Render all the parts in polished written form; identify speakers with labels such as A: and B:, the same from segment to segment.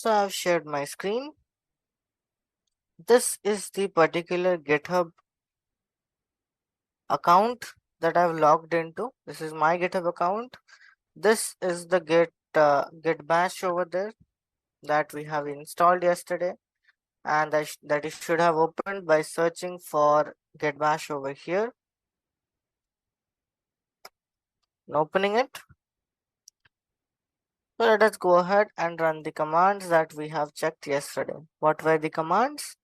A: So I've shared my screen. This is the particular GitHub account that I've logged into. This is my GitHub account. This is the Git bash over there that we have installed yesterday, and that it should have opened by searching for Git bash over here and opening it. So let us go ahead and run the commands that we have checked yesterday. What were the commands?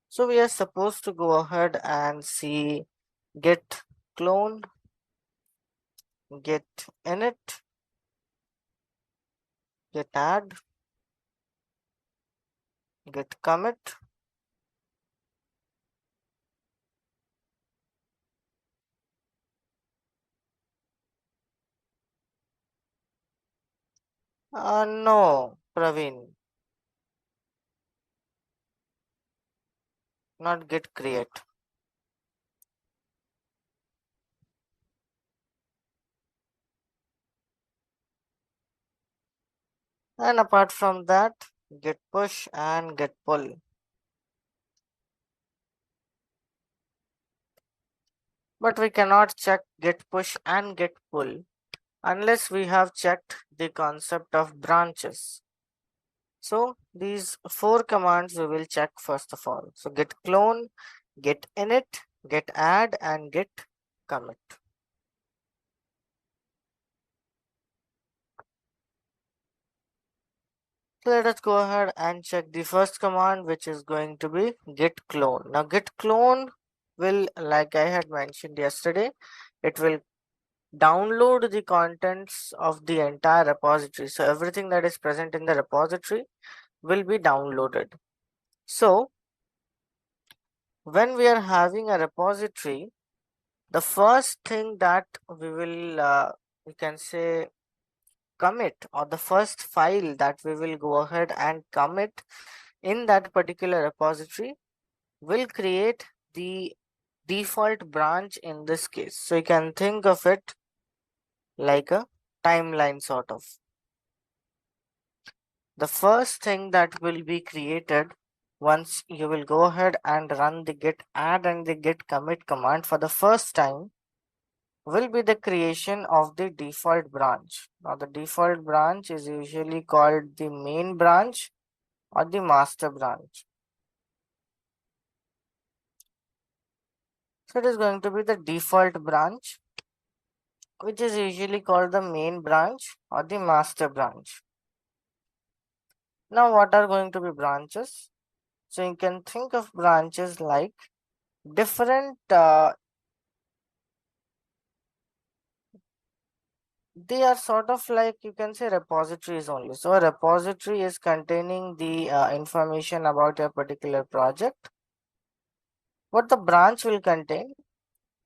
A: So we are supposed to go ahead and see git clone, git init, git add, git commit. No, Praveen, not git create. And apart from that, git push and git pull. But we cannot check git push and git pull unless we have checked the concept of branches. So these four commands we will check first of all. So git clone, git init, git add, and git commit. So let us go ahead and check the first command, which is going to be git clone. Now git clone will, like I had mentioned yesterday, it will download the contents of the entire repository. So everything that is present in the repository will be downloaded. So when we are having a repository, the first thing that we can say commit, or the first file that we will go ahead and commit in that particular repository will create the default branch in this case. So you can think of it like a timeline sort of. The first thing that will be created once you will go ahead and run the git add and the git commit command for the first time will be the creation of the default branch. Now the default branch is usually called the main branch or the master branch. So it is going to be the default branch, which is usually called the main branch or the master branch. Now what are going to be branches? So you can think of branches like different they are sort of like, you can say, repositories only. So a repository is containing the information about a particular project. What the branch will contain,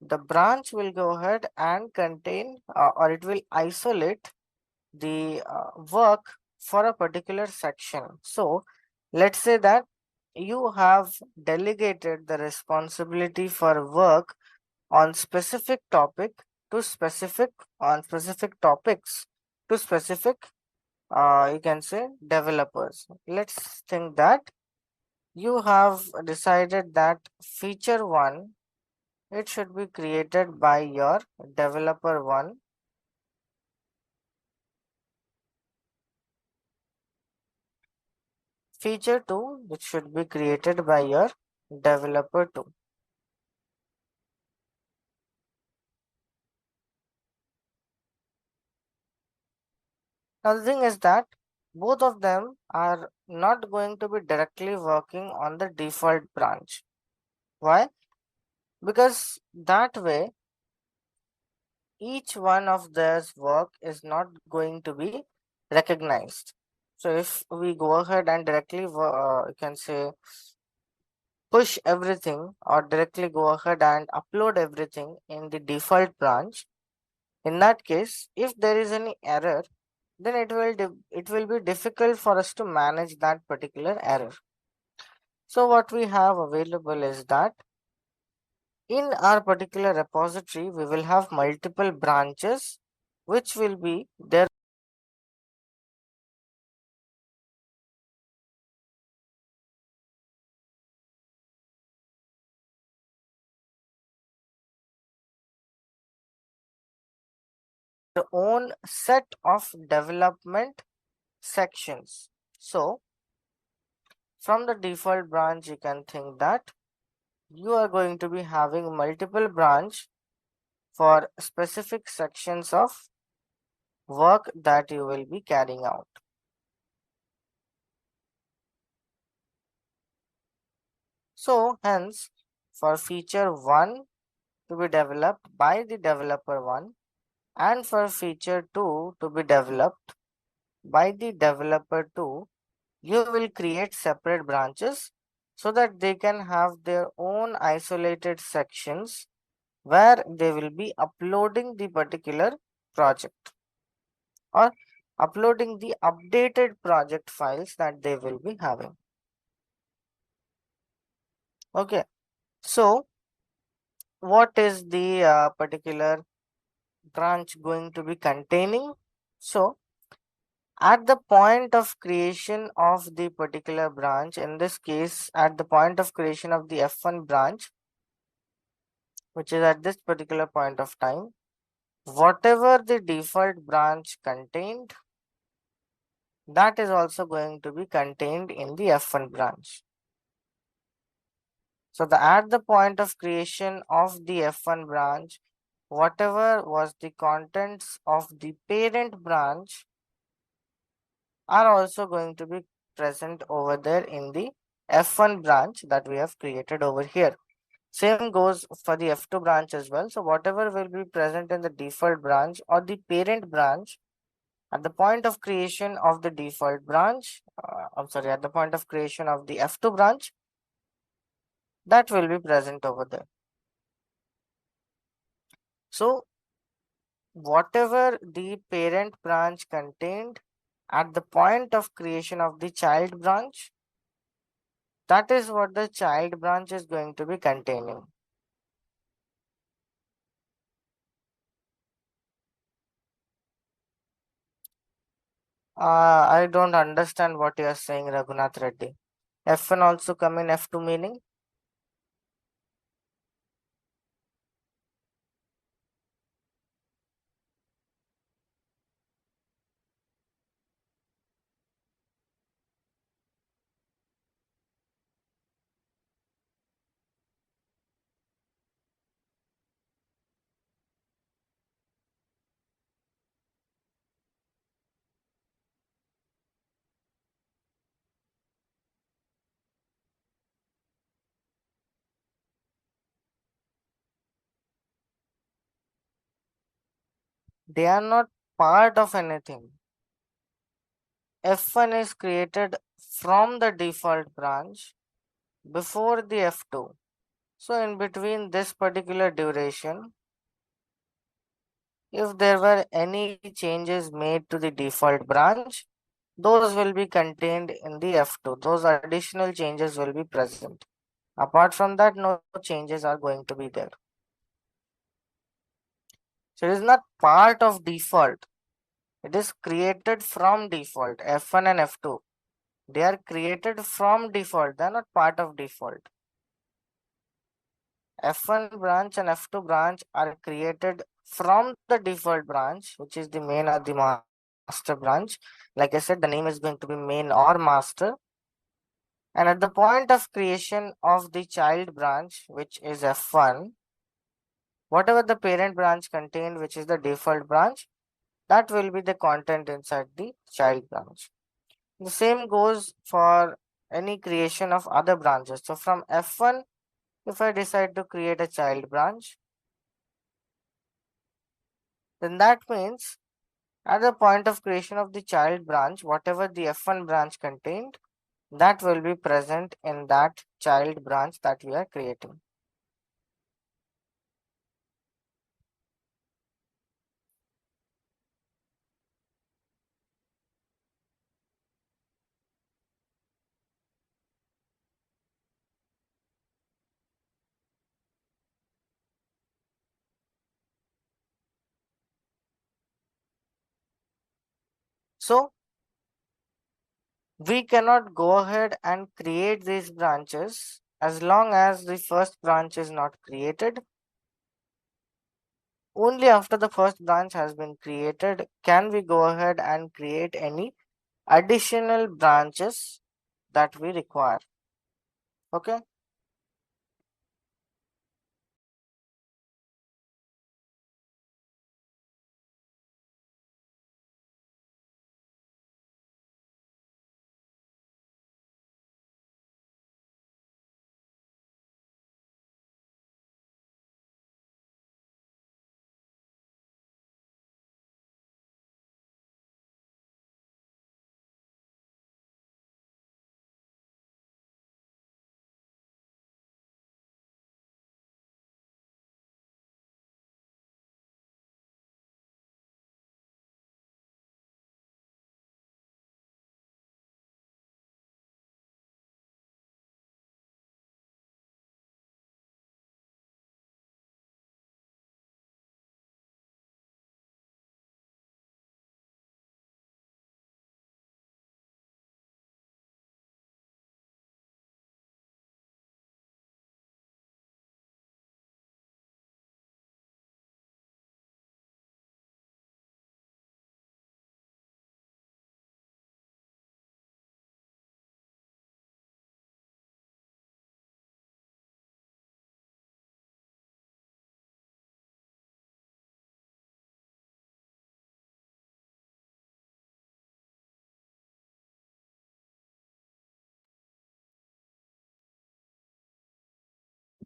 A: the branch will go ahead and contain or it will isolate the work for a particular section. So let's say that you have delegated the responsibility for work on specific topic to specific on specific topics to specific you can say developers. Let's think that you have decided that feature 1, it should be created by your developer 1. Feature 2, which should be created by your developer 2. Now the thing is that both of them are not going to be directly working on the default branch. Why? Because that way each one of their work is not going to be recognized. So if we go ahead and directly you can say push everything or directly go ahead and upload everything in the default branch, in that case if there is any error, then it will be difficult for us to manage that particular error. So what we have available is that in our particular repository, we will have multiple branches which will be their own set of development sections. So from the default branch, you can think that you are going to be having multiple branch for specific sections of work that you will be carrying out. So hence, for feature 1 to be developed by the developer 1 and for feature 2 to be developed by the developer 2, you will create separate branches so that they can have their own isolated sections where they will be uploading the particular project or uploading the updated project files that they will be having. Okay, so what is the particular branch going to be containing? So at the point of creation of the particular branch, in this case at the point of creation of the F1 branch, which is at this particular point of time, whatever the default branch contained, that is also going to be contained in the F1 branch. So at the point of creation of the F1 branch, whatever was the contents of the parent branch are also going to be present over there in the F1 branch that we have created over here. Same goes for the F2 branch as well. So whatever will be present in the default branch or the parent branch at the point of creation of the default branch, at the point of creation of the F2 branch, that will be present over there. So whatever the parent branch contained at the point of creation of the child branch, that is what the child branch is going to be containing. I don't understand what you are saying, Raghunath Reddy. F1 also come in F2 meaning? They are not part of anything. F1 is created from the default branch before the F2. So in between this particular duration, if there were any changes made to the default branch, those will be contained in the F2. Those additional changes will be present. Apart from that, no changes are going to be there. So it is not part of default. It is created from default. F1 and F2. They are created from default. They are not part of default. F1 branch and F2 branch are created from the default branch, which is the main or the master branch. Like I said, the name is going to be main or master. And at the point of creation of the child branch, which is F1, whatever the parent branch contained, which is the default branch, that will be the content inside the child branch. The same goes for any creation of other branches. So from F1, if I decide to create a child branch, then that means at the point of creation of the child branch, whatever the F1 branch contained, that will be present in that child branch that we are creating. So we cannot go ahead and create these branches as long as the first branch is not created. Only after the first branch has been created can we go ahead and create any additional branches that we require. Okay.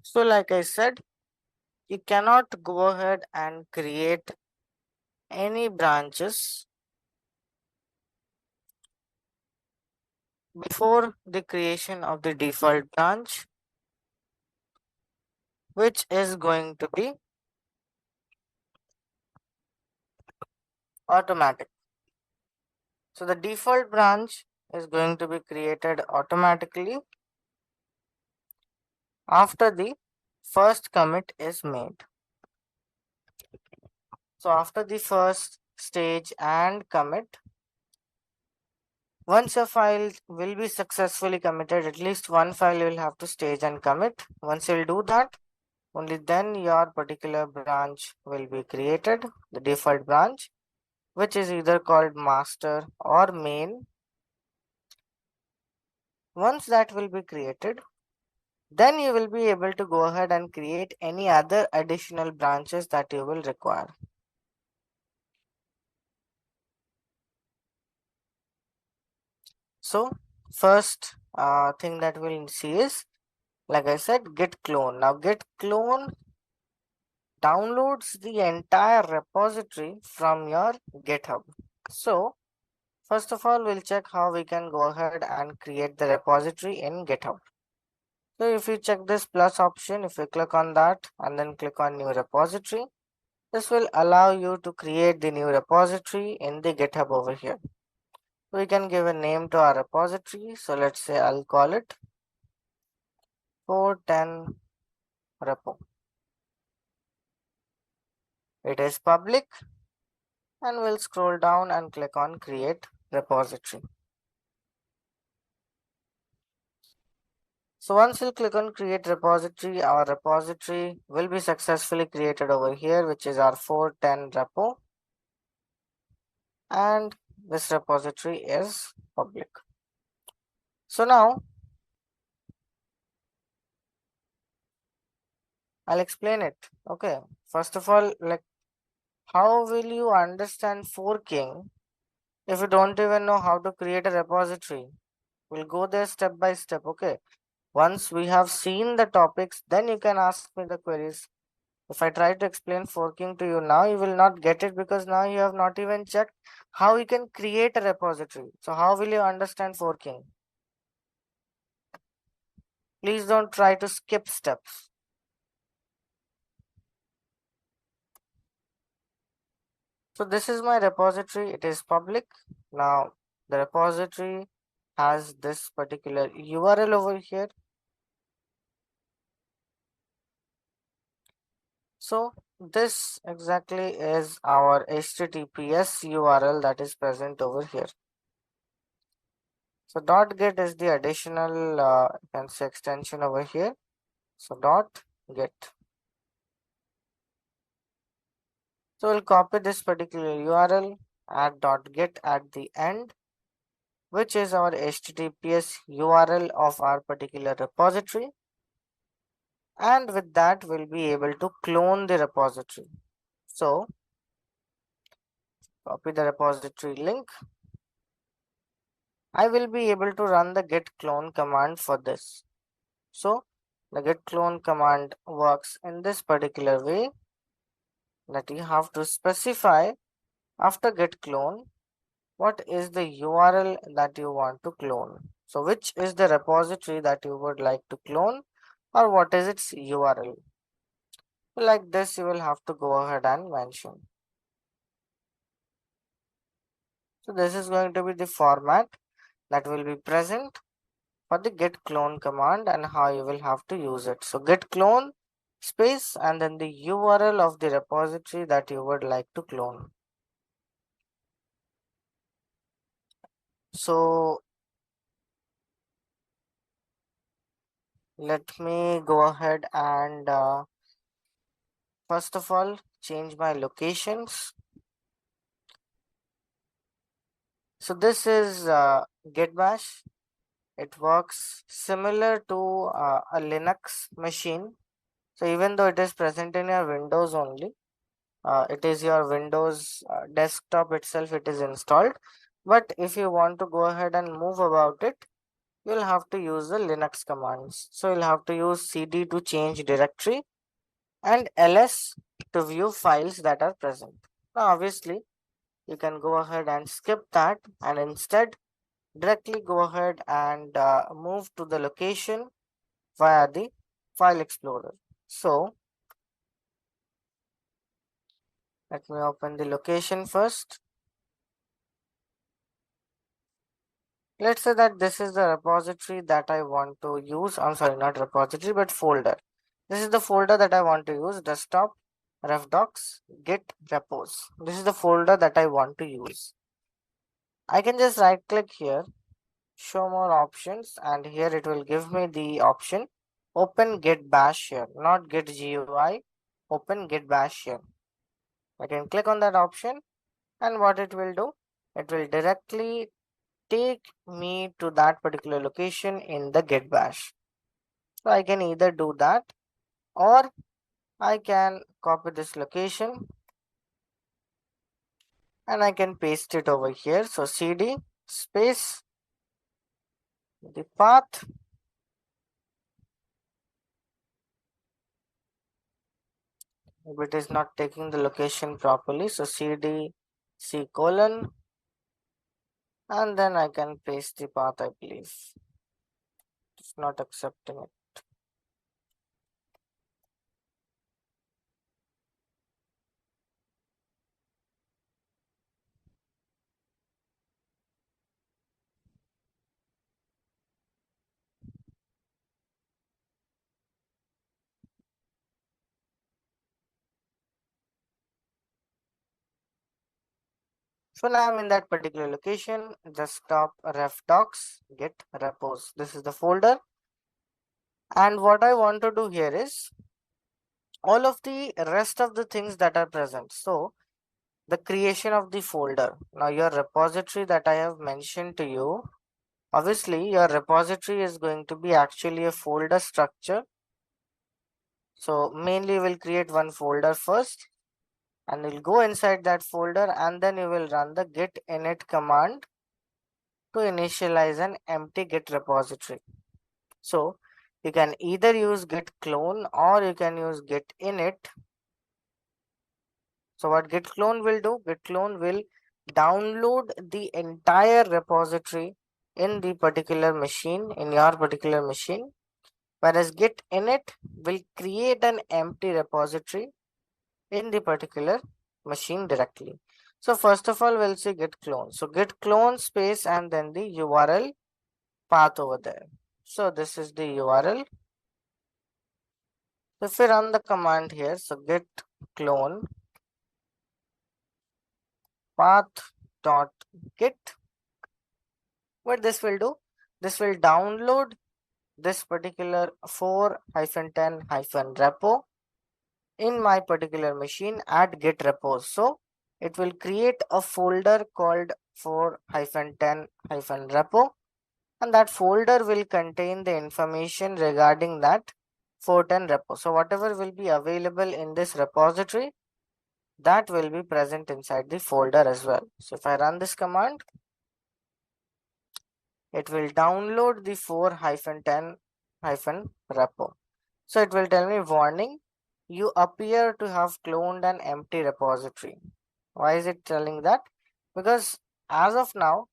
A: So like I said, you cannot go ahead and create any branches before the creation of the default branch, which is going to be automatic. So the default branch is going to be created automatically after the first commit is made. So after the first stage and commit, once a file will be successfully committed, at least one file you will have to stage and commit. Once you will do that, only then your particular branch will be created, the default branch, which is either called master or main. Once that will be created, then you will be able to go ahead and create any other additional branches that you will require. So first thing that we'll see is, like I said, git clone. Now git clone downloads the entire repository from your GitHub. So first of all, we'll check how we can go ahead and create the repository in GitHub. So if you check this plus option, if you click on that and then click on new repository, this will allow you to create the new repository in the GitHub over here. We can give a name to our repository. So let's say I'll call it 410 repo. It is public, and we'll scroll down and click on create repository. So once you click on create repository, our repository will be successfully created over here, which is our 410 repo, and this repository is public. So now I'll explain it. Okay, first of all, like, how will you understand forking if you don't even know how to create a repository? We'll go there step by step. Okay, once we have seen the topics, then you can ask me the queries. If I try to explain forking to you now, you will not get it because now you have not even checked how you can create a repository. So how will you understand forking? Please don't try to skip steps. So this is my repository. It is public. Now the repository has this particular URL over here. So this exactly is our HTTPS URL that is present over here. So .get is the additional you can say extension over here. So .get. So we'll copy this particular URL, add .get at the end, which is our HTTPS URL of our particular repository. And with that, we'll be able to clone the repository. So copy the repository link. I will be able to run the git clone command for this. So the git clone command works in this particular way, that you have to specify after git clone what is the URL that you want to clone. So which is the repository that you would like to clone, or what is its URL. Like this you will have to go ahead and mention. So this is going to be the format that will be present for the git clone command and how you will have to use it. So git clone space and then the URL of the repository that you would like to clone. So let me go ahead and first of all change my locations. So this is git bash. It works similar to a Linux machine. So even though it is present in your Windows only, it is your Windows desktop itself, it is installed. But if you want to go ahead and move about it, you'll have to use the Linux commands. So you'll have to use cd to change directory and ls to view files that are present. Now obviously you can go ahead and skip that and instead directly go ahead and move to the location via the file explorer. So let me open the location first. Let's say that this is the repository that I want to use. I'm sorry, not repository, but folder. This is the folder that I want to use, desktop, refdocs, git repos. This is the folder that I want to use. I can just right click here, show more options, and here it will give me the option open git bash here, not git GUI, open git bash here. I can click on that option, and what it will do, it will directly take me to that particular location in the git bash. So I can either do that, or I can copy this location and I can paste it over here. So cd space the path, if it is not taking the location properly, so cd c colon, and then I can paste the path. I believe it's not accepting it. So now I'm in that particular location, desktop refdocs git repos. This is the folder, and what I want to do here is all of the rest of the things that are present. So the creation of the folder. Now your repository that I have mentioned to you, obviously your repository is going to be actually a folder structure. So mainly you will create one folder first and you'll go inside that folder, and then you will run the git init command to initialize an empty git repository. So you can either use git clone or you can use git init. So what git clone will do, git clone will download the entire repository in the particular machine, in your particular machine, whereas git init will create an empty repository in the particular machine directly. So first of all, we'll see git clone. So git clone space and then the URL path over there. So this is the URL. If we run the command here, so git clone path.git. What this will do, this will download this particular 4-10-repo in my particular machine at git repos. So it will create a folder called 4-10-repo, and that folder will contain the information regarding that 410 repo. So whatever will be available in this repository, that will be present inside the folder as well. So if I run this command, it will download the 4-10-repo. So it will tell me, warning, you appear to have cloned an empty repository. Why is it telling that? Because as of now,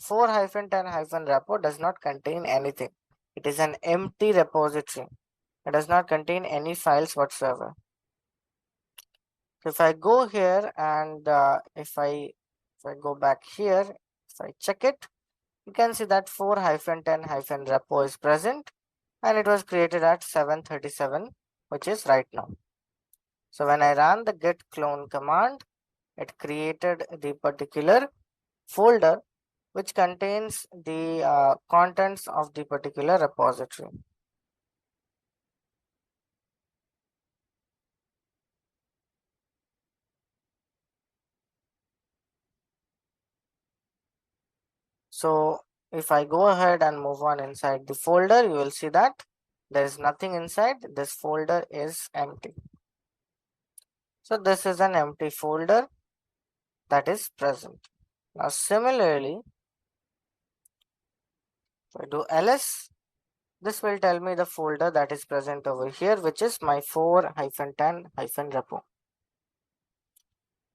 A: 4-10-repo does not contain anything. It is an empty repository. It does not contain any files whatsoever. So if I go here and if I go back here, if I check it, you can see that 4-10-repo is present, and it was created at 7:37, which is right now. So when I ran the git clone command, it created the particular folder which contains the contents of the particular repository. So if I go ahead and move on inside the folder, you will see that there is nothing inside. This folder is empty. So this is an empty folder that is present. Now similarly, if I do ls, this will tell me the folder that is present over here, which is my 4-10-repo.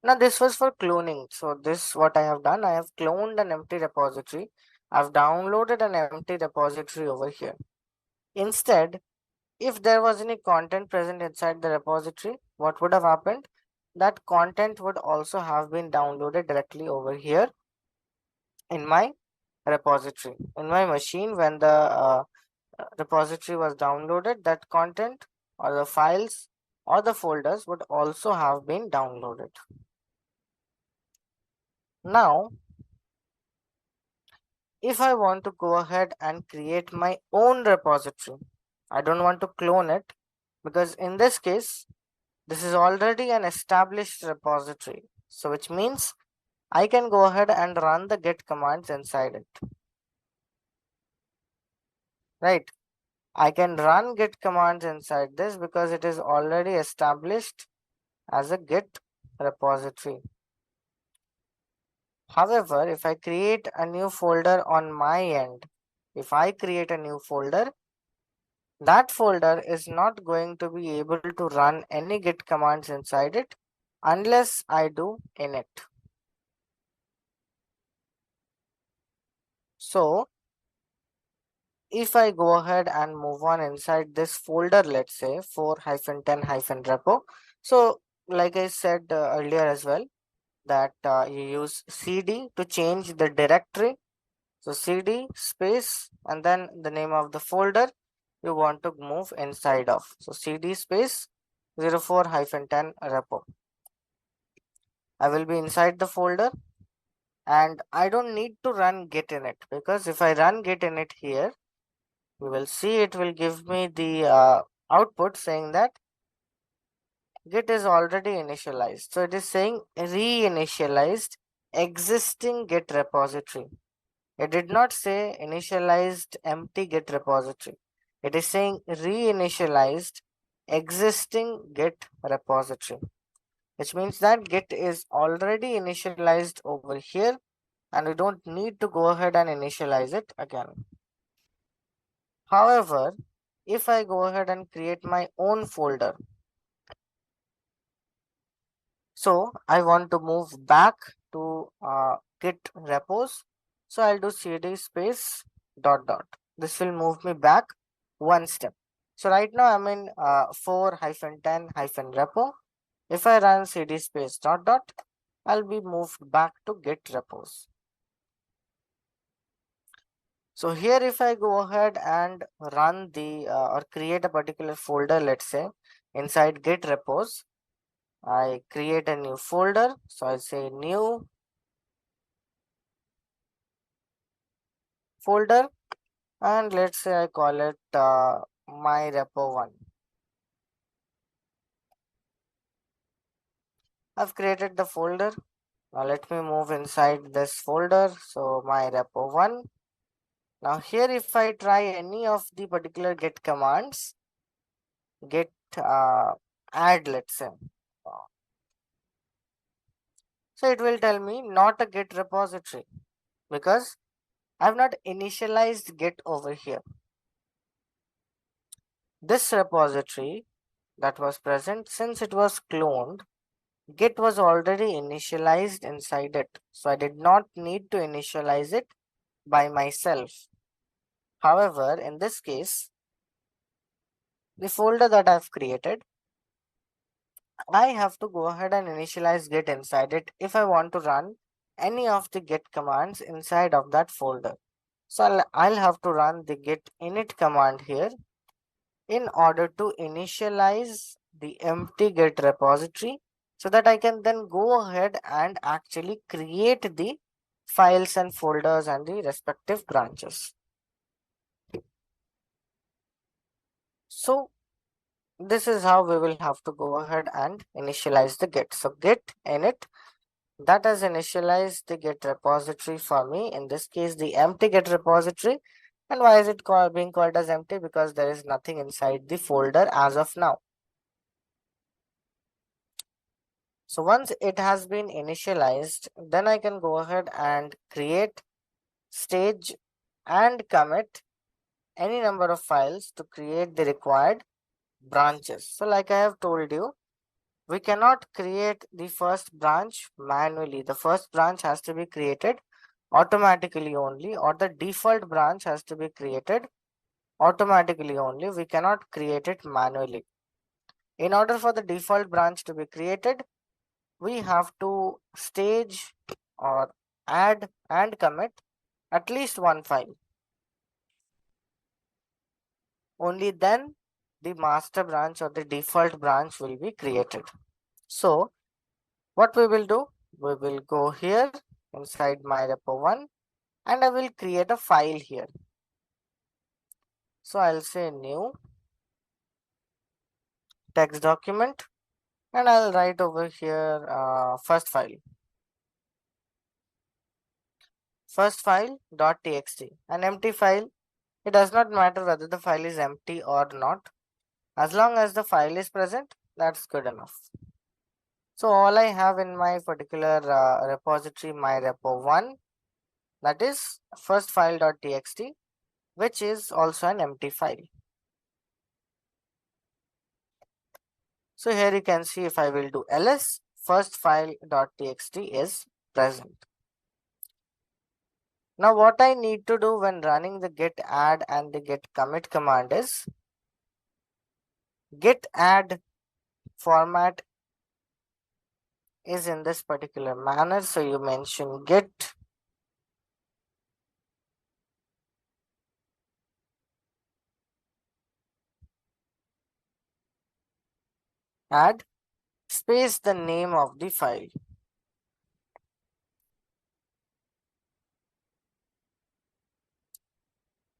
A: Now this was for cloning. So this, what I have done, I have cloned an empty repository. I've downloaded an empty repository over here. Instead, if there was any content present inside the repository, what would have happened? That content would also have been downloaded directly over here in my repository. In my machine, when the repository was downloaded, that content or the files or the folders would also have been downloaded. Now, if I want to go ahead and create my own repository, I don't want to clone it, because in this case, this is already an established repository. So which means I can go ahead and run the git commands inside it. Right? I can run git commands inside this because it is already established as a git repository. However, if I create a new folder on my end, if I create a new folder, that folder is not going to be able to run any git commands inside it unless I do init. So if I go ahead and move on inside this folder, let's say 4-10-repo. So like I said earlier as well, that you use cd to change the directory. So cd space and then the name of the folder you want to move inside of. So cd space 04-10 repo. I will be inside the folder, and I don't need to run git init, because if I run git init here, you will see it will give me the output saying that git is already initialized. So it is saying reinitialized existing git repository. It did not say initialized empty git repository. It is saying reinitialized existing git repository, which means that git is already initialized over here and we don't need to go ahead and initialize it again. However, if I go ahead and create my own folder, so I want to move back to git repos, so I'll do cd space ... This will move me back one step. So right now I'm in 4-10-repo. If I run cd space ... I'll be moved back to git repos. So here if I go ahead and run the or create a particular folder, let's say inside git repos, I create a new folder. So I say new folder, and let's say I call it my repo 1. I've created the folder. Now let me move inside this folder. So my repo 1. Now here if I try any of the particular git commands, git add, let's say. So it will tell me not a git repository because I've not initialized git over here. This repository that was present, since it was cloned, git was already initialized inside it. So I did not need to initialize it by myself. However, in this case, the folder that I've created, I have to go ahead and initialize git inside it if I want to run any of the git commands inside of that folder. So I'll have to run the git init command here in order to initialize the empty git repository so that I can then go ahead and actually create the files and folders and the respective branches. So this is how we will have to go ahead and initialize the git. So git init, that has initialized the git repository for me, in this case the empty git repository. And why is it being called as empty? Because there is nothing inside the folder as of now. So once it has been initialized, then I can go ahead and create, stage and commit any number of files to create the required branches. So like I have told you, we cannot create the first branch manually. The first branch has to be created automatically only, or the default branch has to be created automatically only. We cannot create it manually. In order for the default branch to be created, we have to stage or add and commit at least one file. Only then the master branch or the default branch will be created. So what we will do, we will go here inside my repo 1 and I will create a file here. So I'll say new text document and I'll write over here first file .txt, an empty file. It does not matter whether the file is empty or not. As long as the file is present, that's good enough. So all I have in my particular repository, my repo 1, that is first file.txt, which is also an empty file. So here you can see if I will do ls, first file.txt is present. Now what I need to do when running the git add and the git commit command is, git add format is in this particular manner. So you mention git add space the name of the file.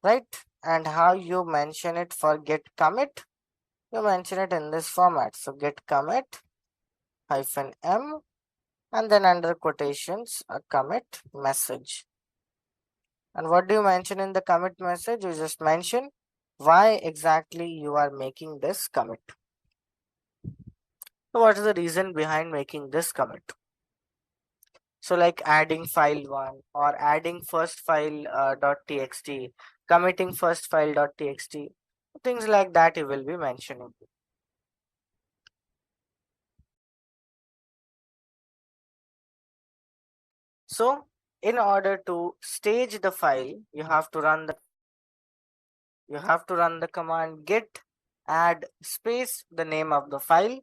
A: Right? And how you mention it for git commit, you mention it in this format. So git commit -m and then under quotations a commit message. And what do you mention in the commit message? You just mention why exactly you are making this commit. So what is the reason behind making this commit? So like adding file 1 or adding first file .txt, committing first file .txt, things like that you will be mentioning. So in order to stage the file, you have to run the command git add space the name of the file.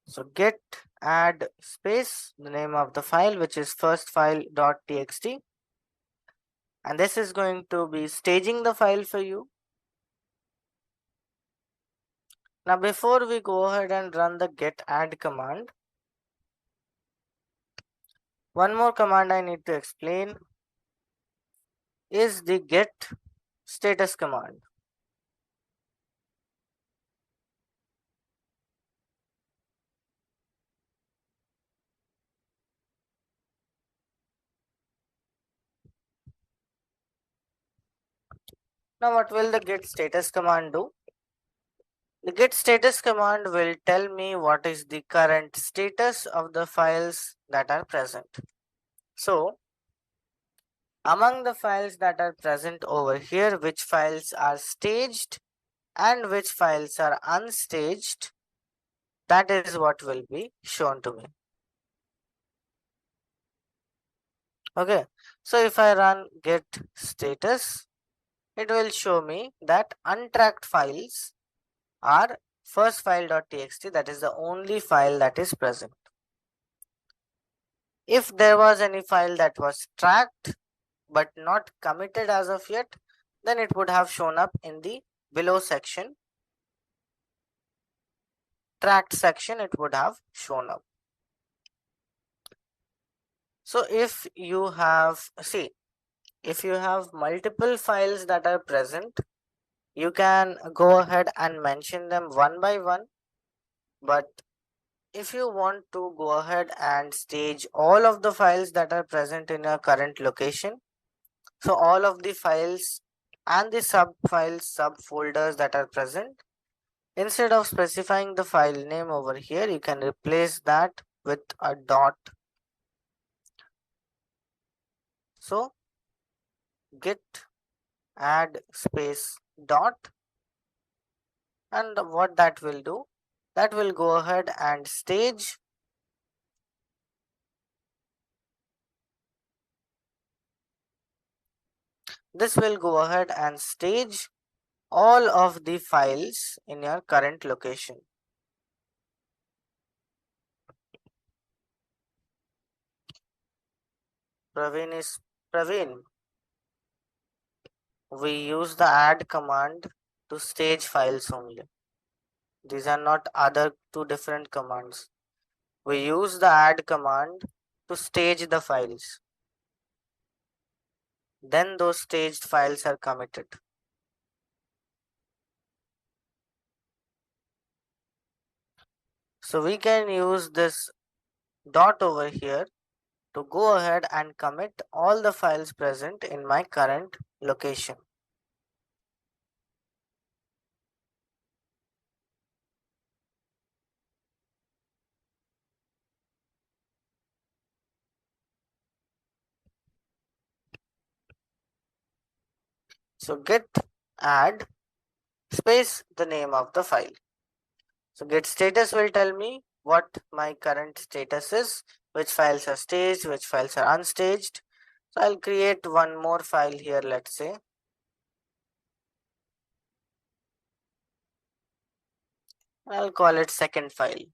A: So git add space the name of the file, which is first file.txt, and this is going to be staging the file for you. Now before we go ahead and run the get add command, one more command I need to explain is the get status command. Now what will the get status command do? The get status command will tell me what is the current status of the files that are present. So among the files that are present over here, which files are staged and which files are unstaged, that is what will be shown to me. Okay, so if I run get status, it will show me that untracked files are first file.txt, that is the only file that is present. If there was any file that was tracked but not committed as of yet, then it would have shown up in the below section, tracked section, it would have shown up. So if you have, see, if you have multiple files that are present, you can go ahead and mention them one by one. But if you want to go ahead and stage all of the files that are present in your current location, so all of the files and the sub files, subfolders that are present, instead of specifying the file name over here, you can replace that with a dot. So git add space dot, and what that will do, that will go ahead and stage this will go ahead and stage all of the files in your current location. Praveen, we use the add command to stage files only. These are not other two different commands. We use the add command to stage the files. Then those staged files are committed. So we can use this dot over here to go ahead and commit all the files present in my current location. So git add space the name of the file. So get status will tell me what my current status is, which files are staged, which files are unstaged. So I'll create one more file here, let's say. I'll call it second file.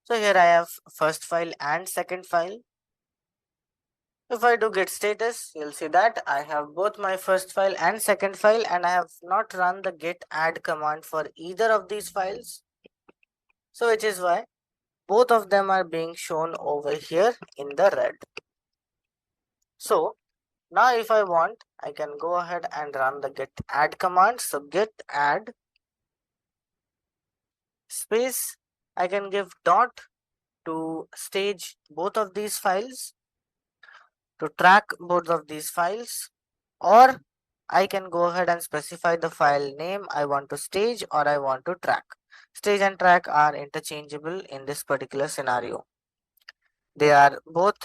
A: So here I have first file and second file. If I do get status, you'll see that I have both my first file and second file, and I have not run the get add command for either of these files. So which is why both of them are being shown over here in the red. So now if I want, I can go ahead and run the get add command. So get add space, I can give dot to stage both of these files, to track both of these files, or I can go ahead and specify the file name I want to stage or I want to track. Stage and track are interchangeable in this particular scenario. They are both,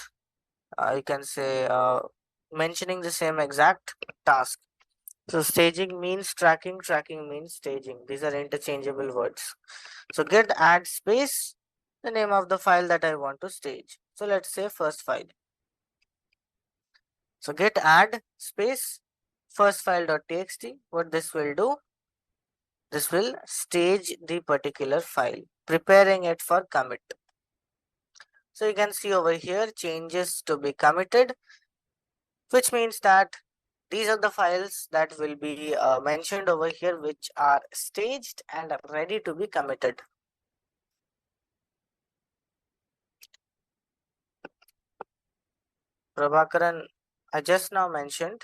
A: you can say, mentioning the same exact task. So staging means tracking, tracking means staging. These are interchangeable words. So get add space, the name of the file that I want to stage. So let's say first file. So get add space first file.txt. What this will do, this will stage the particular file, preparing it for commit. So you can see over here changes to be committed, which means that these are the files that will be mentioned over here, which are staged and are ready to be committed. Prabhakaran, I just now mentioned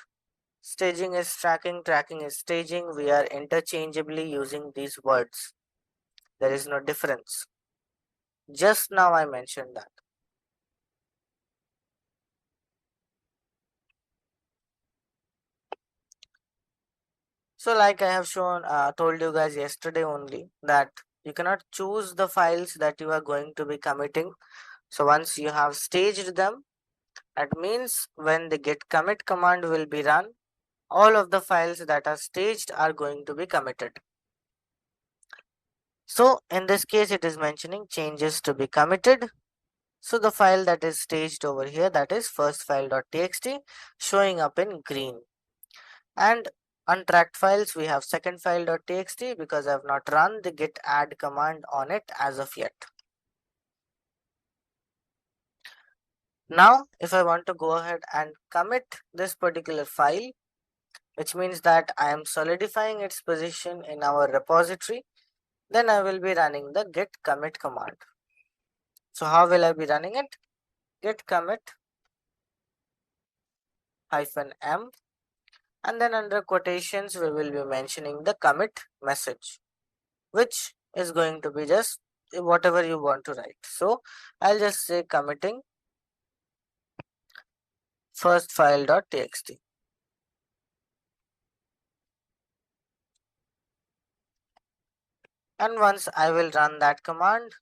A: staging is tracking, tracking is staging. We are interchangeably using these words. There is no difference. Just now I mentioned that. So like I have told you guys yesterday only, that you cannot choose the files that you are going to be committing. So once you have staged them, that means when the git commit command will be run, all of the files that are staged are going to be committed. So in this case, it is mentioning changes to be committed. So the file that is staged over here, that is first file.txt, showing up in green. And untracked files, we have second file.txt because I have not run the git add command on it as of yet. Now, if I want to go ahead and commit this particular file, which means that I am solidifying its position in our repository, then I will be running the git commit command. So how will I be running it? Git commit -m, and then under quotations we will be mentioning the commit message, which is going to be just whatever you want to write. So I'll just say committing first file.txt. And once I will run that command,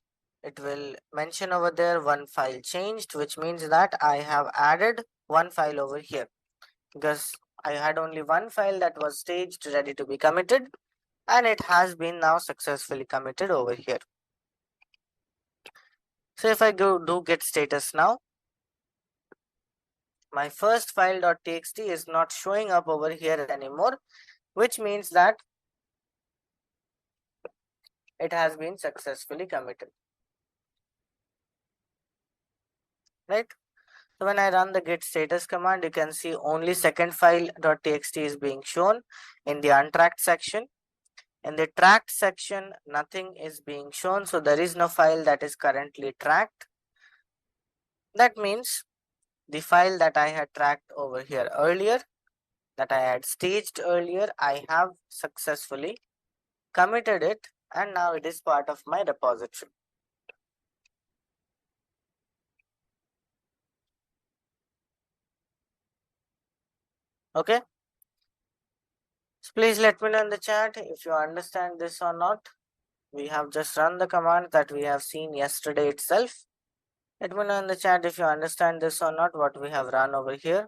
A: it will mention over there one file changed, which means that I have added one file over here, because I had only one file that was staged ready to be committed, and it has been now successfully committed over here. So if I go do git status now, my first file.txt is not showing up over here anymore, which means that it has been successfully committed, right? So when I run the git status command, you can see only second file.txt is being shown in the untracked section. In the tracked section, nothing is being shown, so there is no file that is currently tracked. That means the file that I had tracked over here earlier, that I had staged earlier, I have successfully committed it, and now it is part of my repository. Okay, so please let me know in the chat if you understand this or not. We have just run the command that we have seen yesterday itself. Let me know in the chat if you understand this or not, what we have run over here.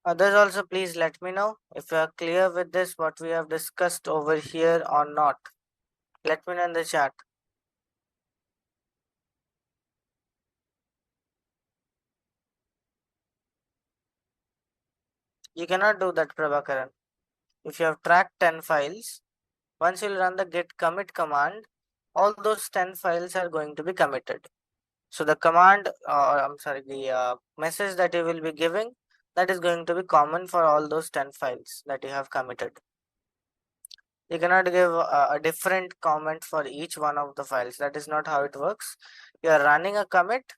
A: Others also, please let me know if you are clear with this, what we have discussed over here or not. Let me know in the chat. You cannot do that, Prabhakaran. If you have tracked 10 files, once you'll run the git commit command, all those 10 files are going to be committed. So the command, the message that you will be giving, that is going to be common for all those 10 files that you have committed. You cannot give a different comment for each one of the files. That is not how it works. You are running a commit.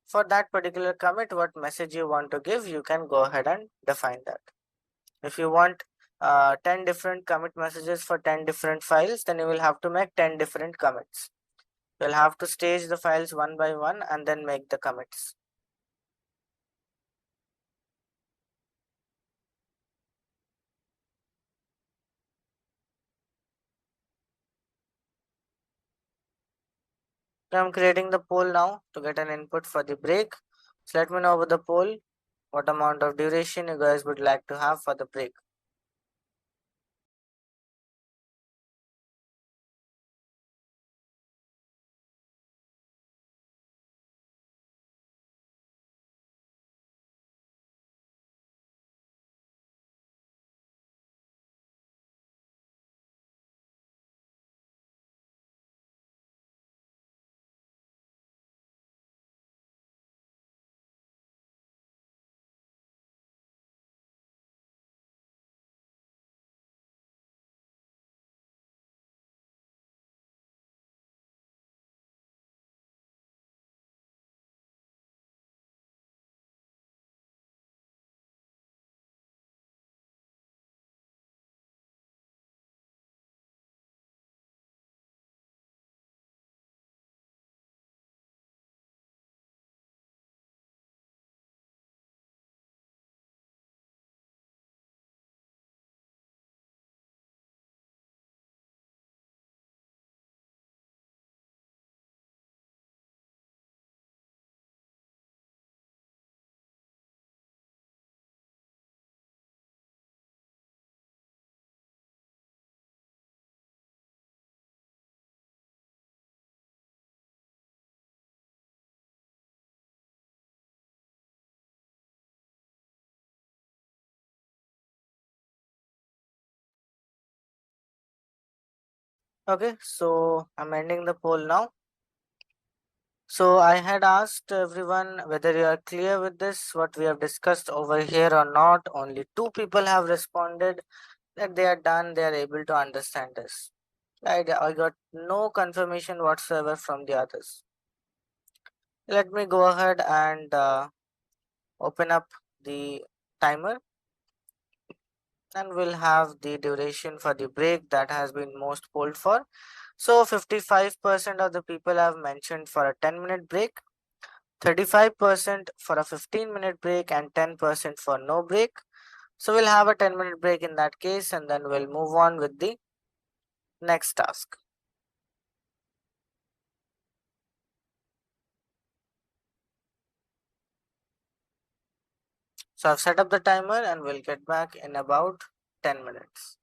A: For that particular commit, what message you want to give, you can go ahead and define that. If you want 10 different commit messages for 10 different files, then you will have to make 10 different commits. You'll have to stage the files one by one and then make the commits. So I'm creating the poll now to get an input for the break. So let me know about the poll, what amount of duration you guys would like to have for the break. Okay, so I'm ending the poll now. So I had asked everyone whether you are clear with this, what we have discussed over here or not. Only two people have responded that they are done, they are able to understand this. I got no confirmation whatsoever from the others. Let me go ahead and open up the timer, and we'll have the duration for the break that has been most polled for. So 55% of the people have mentioned for a 10-minute break, 35% for a 15-minute break, and 10% for no break. So we'll have a 10-minute break in that case, and then we'll move on with the next task. So I've set up the timer and we'll get back in about 10 minutes.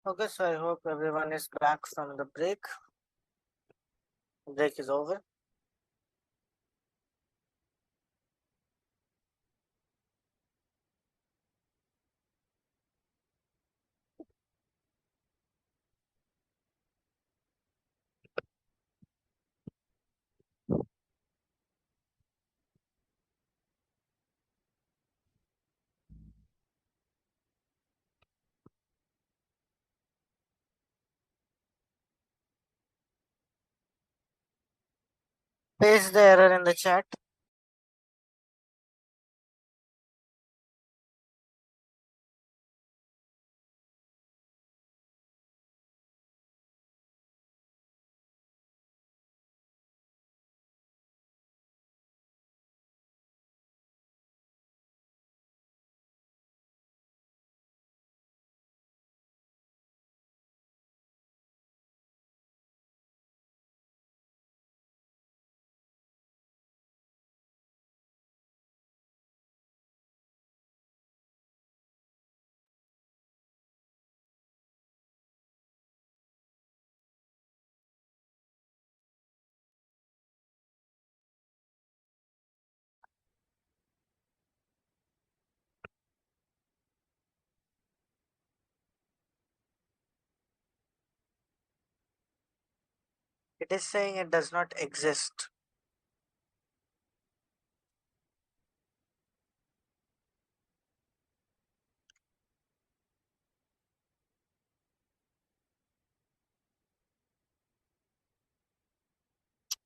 A: Okay, so I hope everyone is back from the break. Break is over. Paste the error in the chat. It is saying it does not exist.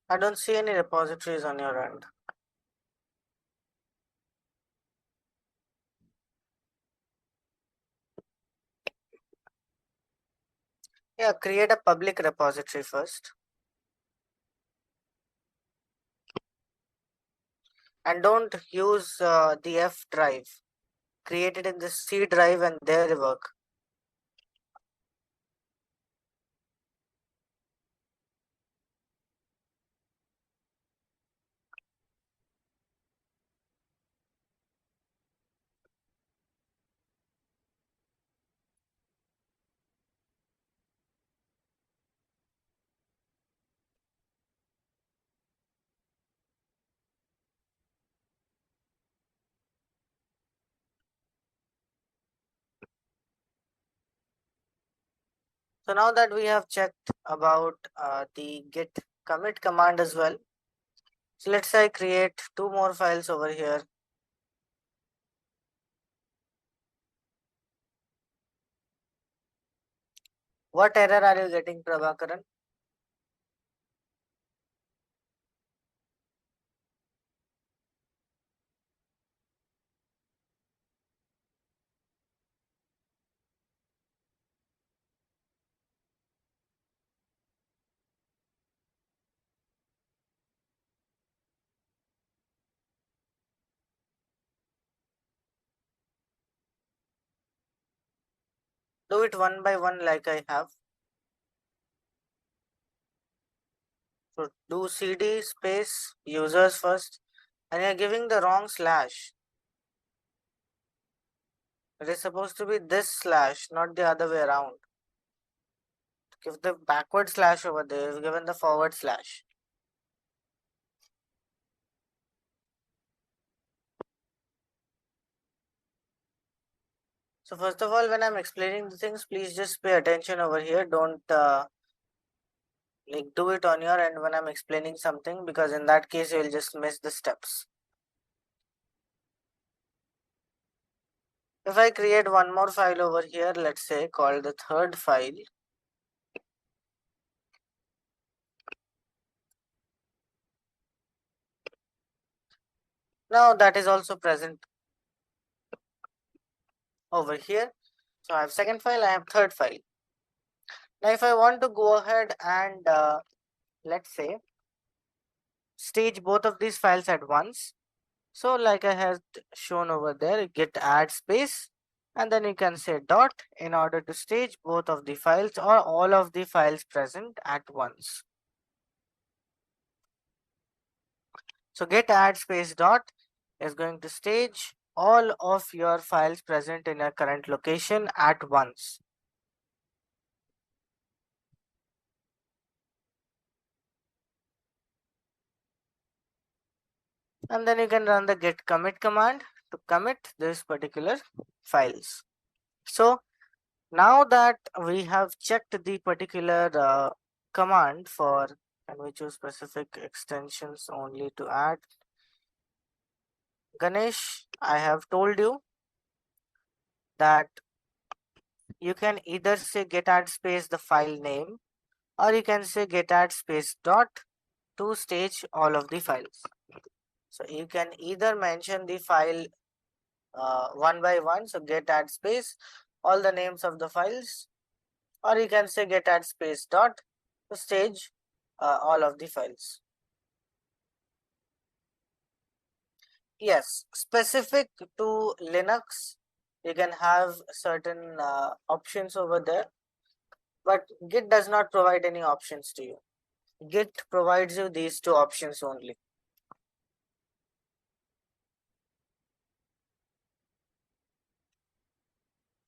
A: I don't see any repositories on your end. Yeah, create a public repository first. And don't use the F drive. Create it in the C drive and there work. So now that we have checked about the git commit command as well. So let's say I create two more files over here. What error are you getting, Prabhakaran? Do it one by one like I have. So do cd space users first, and you're giving the wrong slash. It is supposed to be this slash, not the other way around. Give the backward slash over there, you've given the forward slash. So first of all, when I'm explaining the things, please just pay attention over here. Don't like do it on your end when I'm explaining something, because in that case you'll just miss the steps. If I create one more file over here, let's say called the third file. Now that is also present over here. So I have second file, I have third file. Now if I want to go ahead and let's say stage both of these files at once. So like I have shown over there, git add space, and then you can say dot in order to stage both of the files or all of the files present at once. So git add space dot is going to stage all of your files present in your current location at once. and then you can run the git commit command to commit this particular files. So now that we have checked the particular command for, and we choose specific extensions only to add. Ganesh, I have told you that you can either say get add space the file name, or you can say get add space dot to stage all of the files. So you can either mention the file one by one, so get add space all the names of the files, or you can say get add space dot to stage all of the files. Yes, specific to Linux, you can have certain options over there, but Git does not provide any options to you. Git provides you these two options only.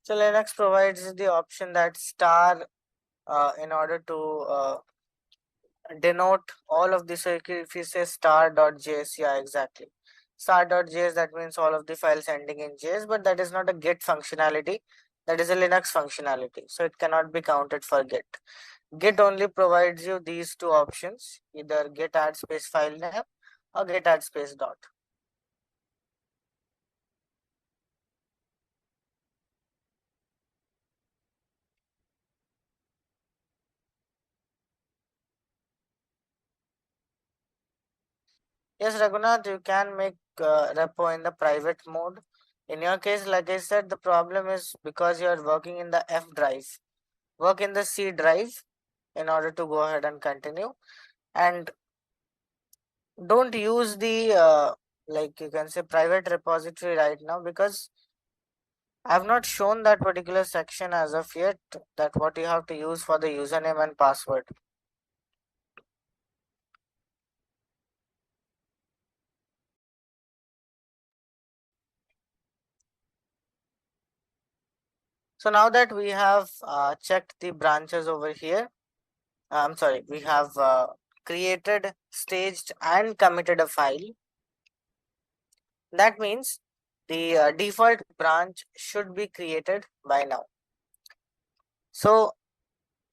A: So Linux provides the option that star in order to denote all of this. So if you say star.js, yeah, exactly. Star.js, that means all of the files ending in JS, but that is not a Git functionality. That is a Linux functionality. So it cannot be counted for Git. Git only provides you these two options, either get add space file name or get add space dot. Yes, Raghunath, you can make repo in the private mode. In your case, like I said, the problem is because you are working in the F drive. Work in the C drive in order to go ahead and continue. And don't use the like you can say private repository right now, because I have not shown that particular section as of yet, that what you have to use for the username and password. So now that we have checked the branches over here, I'm sorry, we have created, staged and committed a file. That means the default branch should be created by now. So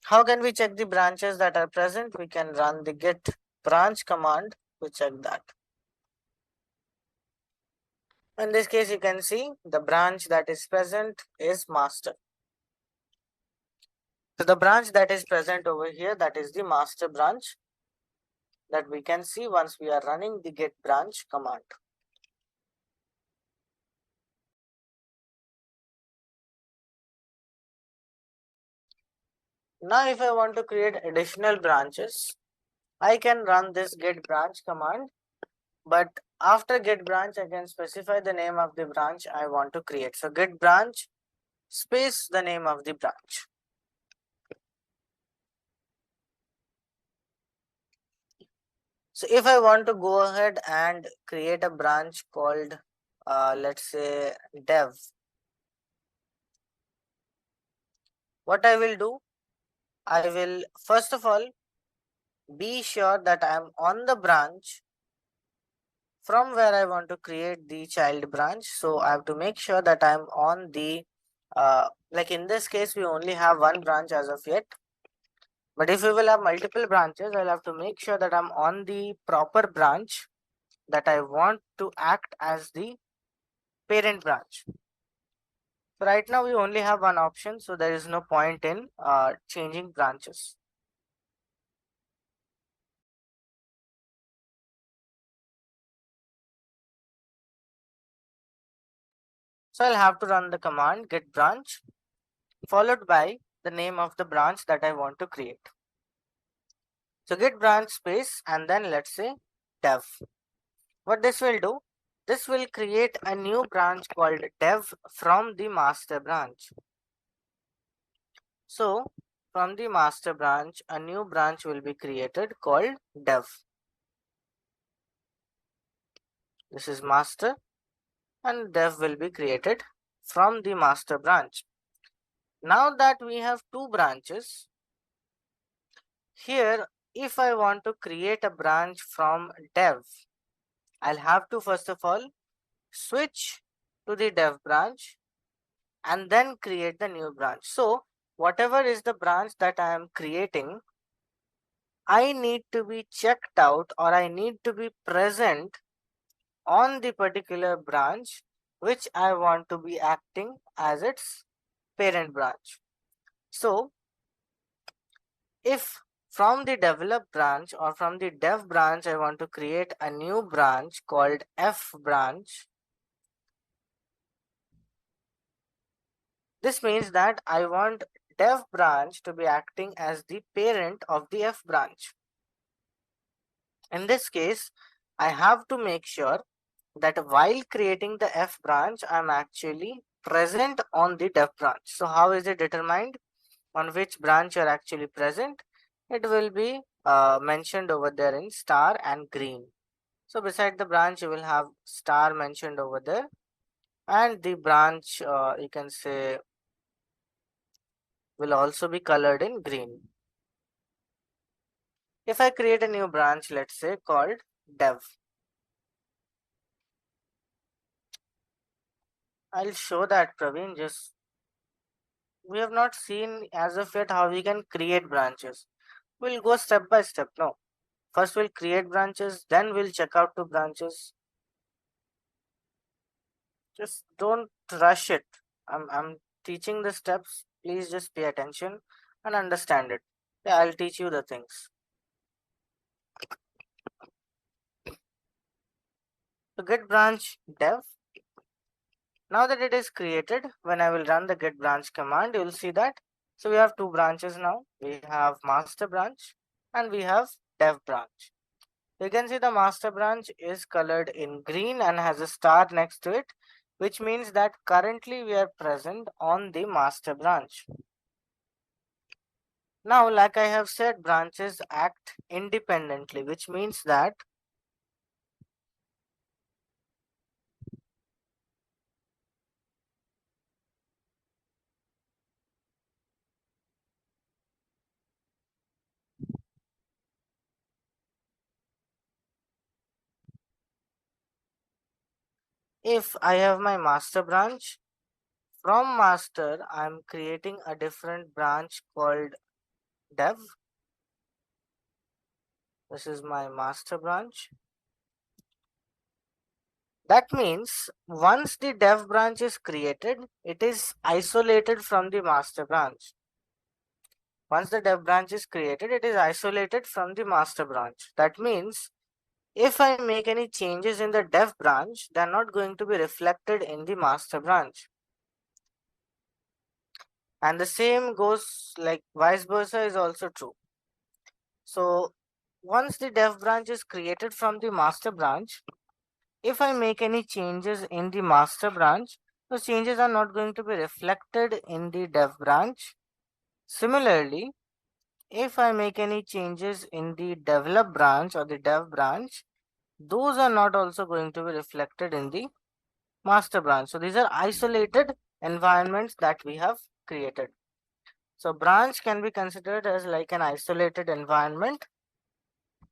A: how can we check the branches that are present? We can run the git branch command to check that. In this case, you can see the branch that is present is master. So the branch that is present over here, that is the master branch that we can see once we are running the git branch command. Now if I want to create additional branches, I can run this git branch command, but after git branch I can specify the name of the branch I want to create. So git branch space the name of the branch. So if I want to go ahead and create a branch called let's say dev, what I will do, I will first of all be sure that I am on the branch from where I want to create the child branch. So I have to make sure that I am on the like in this case we only have one branch as of yet, but if we will have multiple branches, I'll have to make sure that I'm on the proper branch that I want to act as the parent branch. So right now we only have one option, so there is no point in changing branches. So I'll have to run the command git branch followed by the name of the branch that I want to create. So git branch space and then let's say dev. What this will do, this will create a new branch called dev from the master branch. So from the master branch, a new branch will be created called dev. This is master and dev will be created from the master branch. Now that we have two branches, here if I want to create a branch from dev, I'll have to first of all switch to the dev branch and then create the new branch. So whatever is the branch that I am creating, I need to be checked out, or I need to be present on the particular branch which I want to be acting as its parent branch. So if from the develop branch or from the dev branch I want to create a new branch called F branch, this means that I want dev branch to be acting as the parent of the F branch. In this case, I have to make sure that while creating the F branch, I'm actually present on the dev branch. So how is it determined on which branch you're actually present? It will be mentioned over there in star and green. So beside the branch, you will have star mentioned over there, and the branch you can say will also be colored in green. If I create a new branch, let's say called dev, I'll show that, Praveen. Just we have not seen as of yet how we can create branches. We'll go step by step. No, first we'll create branches, then we'll check out two branches. Just don't rush it. I'm teaching the steps. Please just pay attention and understand it. Yeah, I'll teach you the things. So get branch dev. Now that it is created, when I will run the get branch command, you will see that. So we have two branches now. We have master branch and we have dev branch. You can see the master branch is colored in green and has a star next to it, which means that currently we are present on the master branch. Now, like I have said, branches act independently, which means that if I have my master branch, from master, I am creating a different branch called dev. This is my master branch. That means once the dev branch is created, it is isolated from the master branch. Once the dev branch is created, it is isolated from the master branch. That means if I make any changes in the dev branch, they are not going to be reflected in the master branch. And the same goes like vice versa is also true. So once the dev branch is created from the master branch, if I make any changes in the master branch, those changes are not going to be reflected in the dev branch. Similarly, if I make any changes in the develop branch or the dev branch, those are not also going to be reflected in the master branch. So these are isolated environments that we have created. So branch can be considered as like an isolated environment,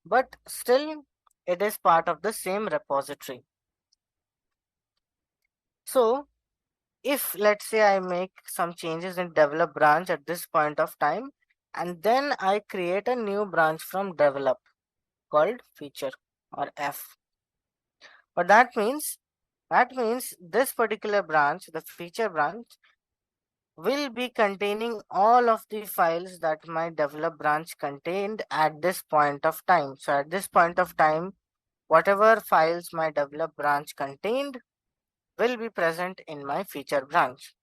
A: but still it is part of the same repository. So if let's say I make some changes in develop branch at this point of time, and then I create a new branch from develop called feature or F. But that means this particular branch, the feature branch, will be containing all of the files that my develop branch contained at this point of time. So at this point of time, whatever files my develop branch contained will be present in my feature branch.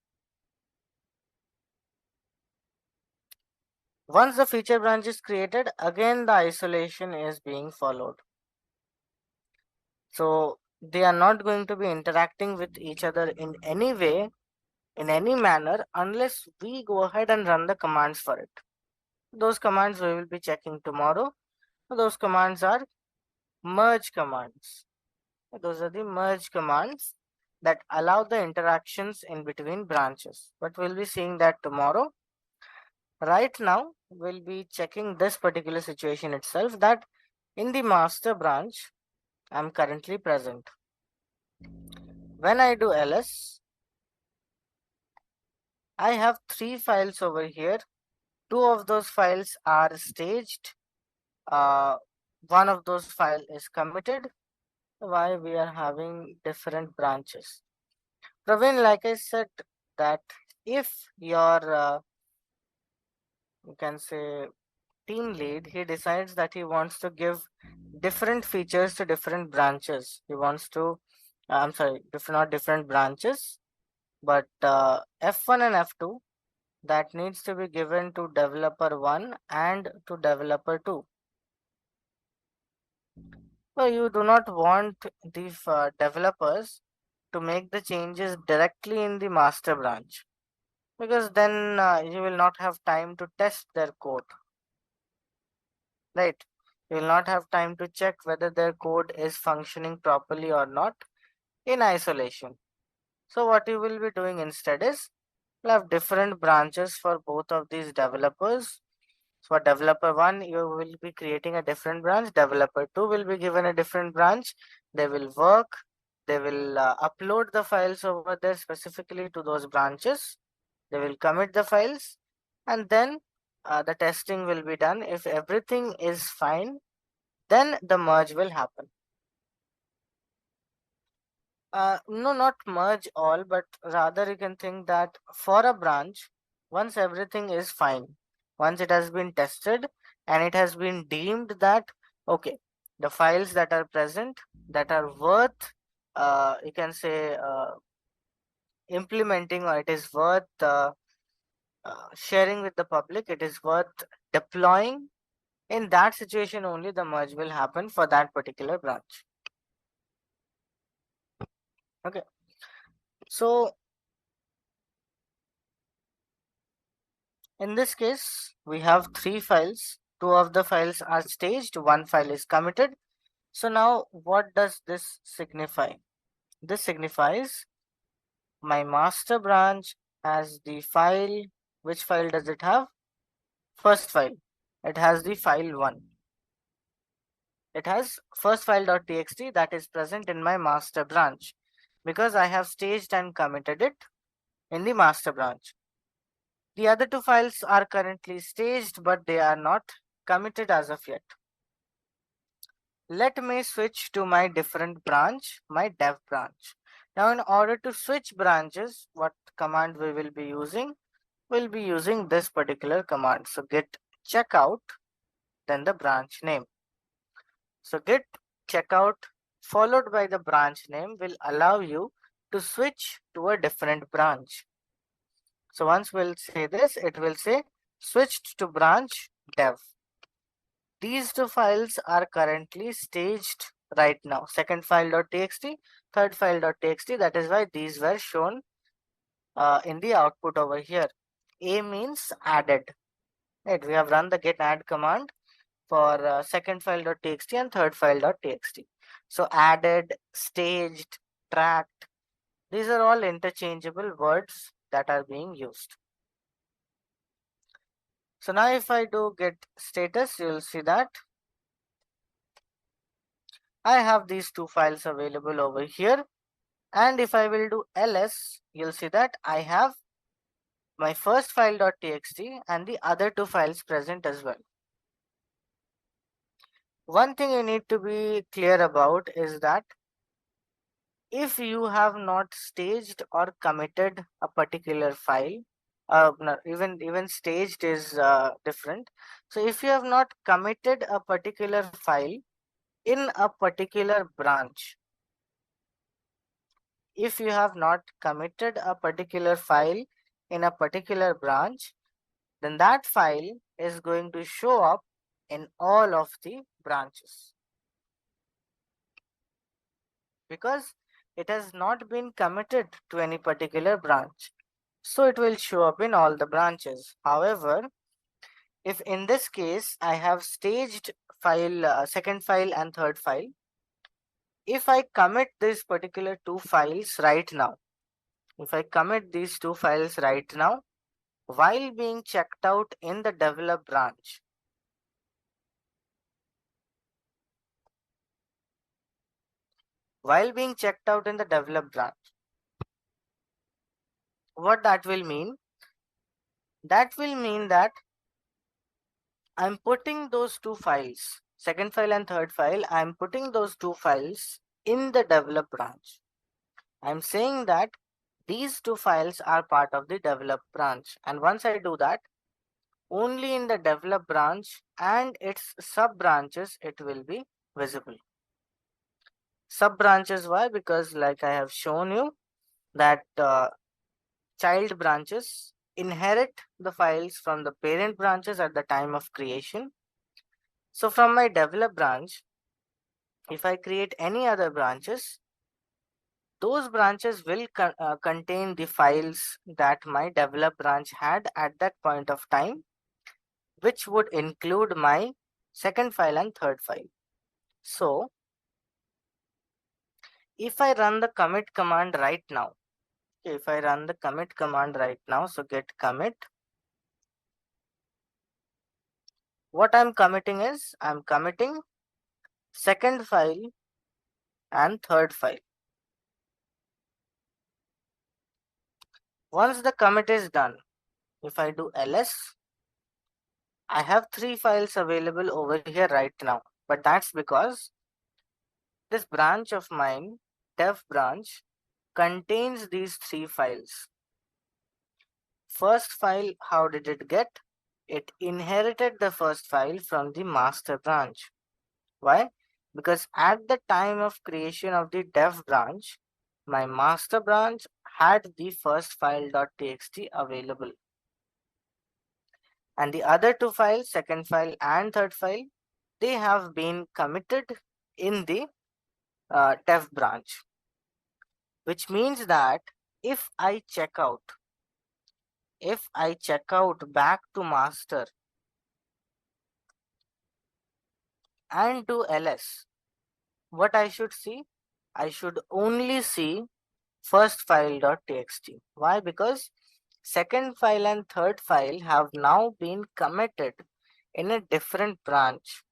A: Once the feature branch is created, again the isolation is being followed. So they are not going to be interacting with each other in any way, in any manner, unless we go ahead and run the commands for it. Those commands we will be checking tomorrow. Those commands are merge commands. Those are the merge commands that allow the interactions in between branches. But we'll be seeing that tomorrow. Right now, we'll be checking this particular situation itself, that in the master branch, I'm currently present. When I do ls, I have 3 files over here. 2 of those files are staged. Uh, One of those file is committed. Why we are having different branches? Praveen, like I said, that if your you can say team lead, he decides that he wants to give different features to different branches. He wants to, I'm sorry, not different branches, but F1 and F2 that needs to be given to developer 1 and to developer 2. So you do not want the developers to make the changes directly in the master branch, because then you will not have time to test their code, right? You will not have time to check whether their code is functioning properly or not in isolation. So what you will be doing instead is you'll have different branches for both of these developers. For developer 1, you will be creating a different branch. Developer 2 will be given a different branch. They will work. They will upload the files over there specifically to those branches. They will commit the files, and then the testing will be done. If everything is fine, then the merge will happen. No, not merge all, but rather you can think that for a branch, once everything is fine, once it has been tested and it has been deemed that, okay, the files that are present that are worth, you can say, implementing, or it is worth sharing with the public, it is worth deploying. In that situation only the merge will happen for that particular branch. Okay, so in this case, we have 3 files. 2 of the files are staged, 1 file is committed. So now what does this signify? This signifies my master branch has the file. Which file does it have? First file. It has the file 1. It has first file.txt that is present in my master branch because I have staged and committed it in the master branch. The other 2 files are currently staged, but they are not committed as of yet. Let me switch to my different branch, my dev branch. Now, in order to switch branches, what command we will be using? We'll be using this particular command. So git checkout, then the branch name. So git checkout followed by the branch name will allow you to switch to a different branch. So once we'll say this, it will say switched to branch dev. These 2 files are currently staged right now. Second file.txt, third file.txt. That is why these were shown in the output over here. A means added. Right, we have run the git add command for second file.txt and third file.txt. So added, staged, tracked, these are all interchangeable words that are being used. So now if I do git status, you will see that I have these 2 files available over here. And if I will do ls, you'll see that I have my first file.txt and the other 2 files present as well. One thing you need to be clear about is that if you have not staged or committed a particular file, no, even staged is different. So if you have not committed a particular file in a particular branch, if you have not committed a particular file in a particular branch, then that file is going to show up in all of the branches because it has not been committed to any particular branch. So it will show up in all the branches. However, if in this case I have staged file, second file and third file, if I commit this particular 2 files right now, if I commit these 2 files right now, while being checked out in the develop branch, while being checked out in the develop branch. What that will mean? That will mean that I'm putting those two files, second file and third file, I'm putting those two files in the develop branch. I'm saying that these two files are part of the develop branch, and once I do that, only in the develop branch and its sub branches it will be visible. Sub branches, why? Because like I have shown you that child branches inherit the files from the parent branches at the time of creation. So from my develop branch, if I create any other branches, those branches will contain the files that my develop branch had at that point of time, which would include my second file and third file. So if I run the commit command right now, if I run the commit command right now, so git commit, what I'm committing is I'm committing second file and third file. Once the commit is done, if I do ls, I have three files available over here right now, but that's because this branch of mine, dev branch, contains these three files. First file, how did it get? It inherited the first file from the master branch. Why? Because at the time of creation of the dev branch, my master branch had the first file.txt available. And the other two files, second file and third file, they have been committed in the dev branch, which means that if I check out back to master and do ls, what I should see? I should only see first file.txt. Why? Because second file and third file have now been committed in a different branch.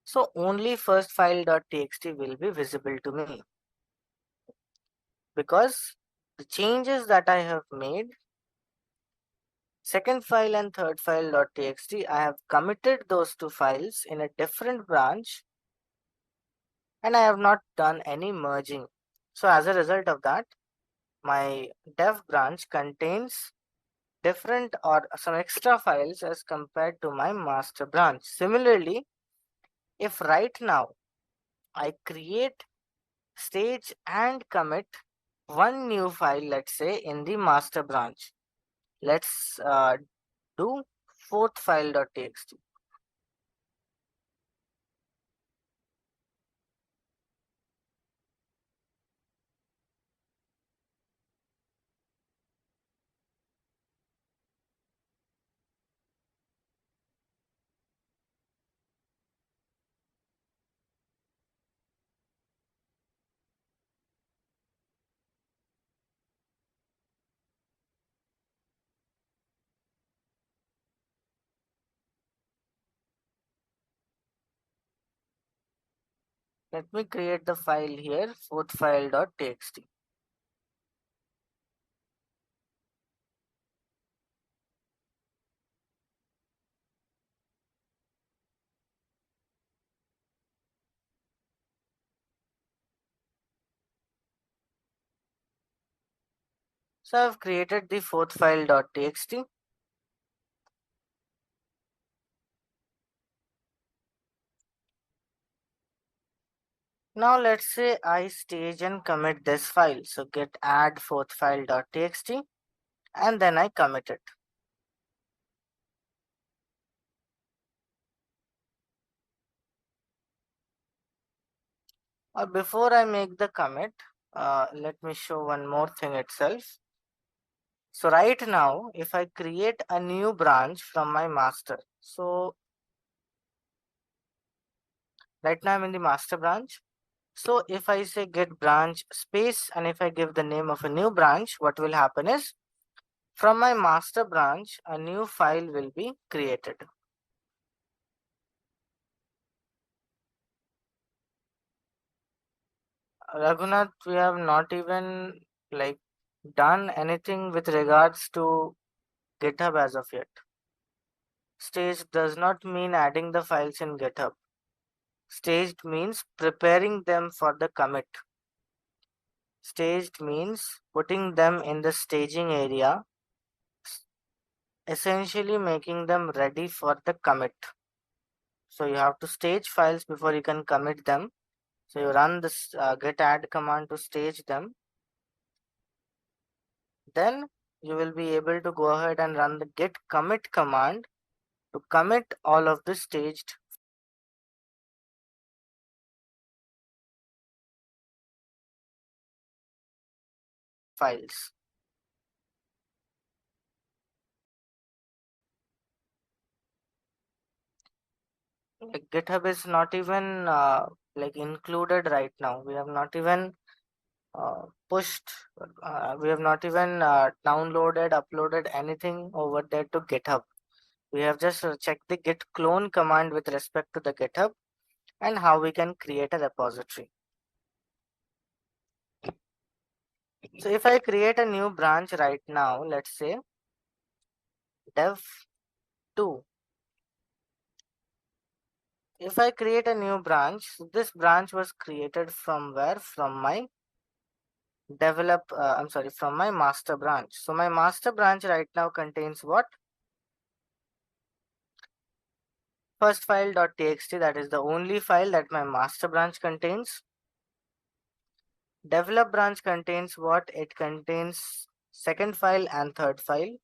A: So only first file.txt will be visible to me, because the changes that I have made, second file and third file.txt, I have committed those two files in a different branch and I have not done any merging. So as a result of that, my dev branch contains different or some extra files as compared to my master branch. Similarly, if right now I create, stage and commit one new file, let's say in the master branch, let's do fourth file.txt. Let me create the file here, fourth file.txt. So I've created the fourth file.txt. Now let's say I stage and commit this file. So git add fourth file.txt and then I commit it. Before I make the commit, let me show one more thing itself. So right now, if I create a new branch from my master, so right now I'm in the master branch. So if I say git branch space and if I give the name of a new branch, what will happen is from my master branch, a new file will be created. Raghunath, we have not even like done anything with regards to GitHub as of yet. Staged does not mean adding the files in GitHub. Staged means preparing them for the commit. Staged means putting them in the staging area, essentially making them ready for the commit. So you have to stage files before you can commit them. So you run this git add command to stage them. Then you will be able to go ahead and run the git commit command to commit all of the staged files. Like GitHub is not even like included right now. We have not even pushed, we have not even downloaded, uploaded anything over there to GitHub. We have just checked the git clone command with respect to the GitHub and how we can create a repository. So if I create a new branch right now, let's say dev2. If I create a new branch, this branch was created from where? From my from my master branch. So my master branch right now contains what? First file.txt, that is the only file that my master branch contains. Develop branch contains what? It contains second file and third file.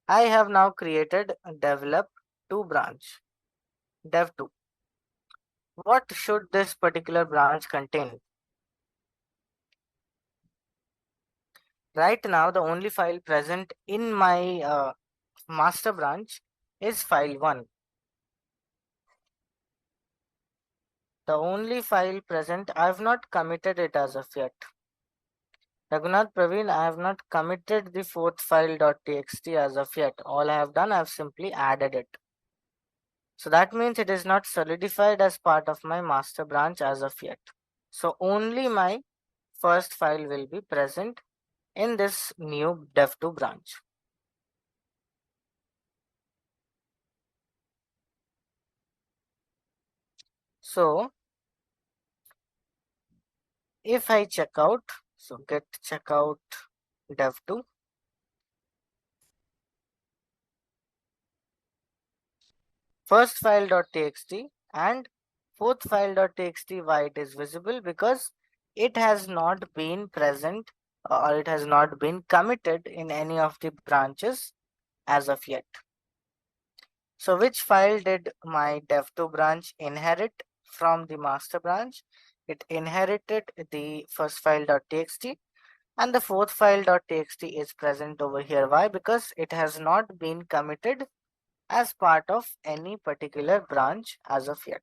A: I have now created develop2 branch, dev2. What should this particular branch contain? Right now, the only file present in my master branch is file1. The only file present, I have not committed it as of yet. Raghunath Praveen, I have not committed the fourth file.txt as of yet. All I have done, I have simply added it. So that means it is not solidified as part of my master branch as of yet. So only my first file will be present in this new dev2 branch. So if I check out, so git checkout dev2, first file.txt and fourth file.txt, why it is visible? Because it has not been present or it has not been committed in any of the branches as of yet. So which file did my dev2 branch inherit from the master branch? It inherited the first file.txt and the fourth file.txt is present over here. Why? Because it has not been committed as part of any particular branch as of yet.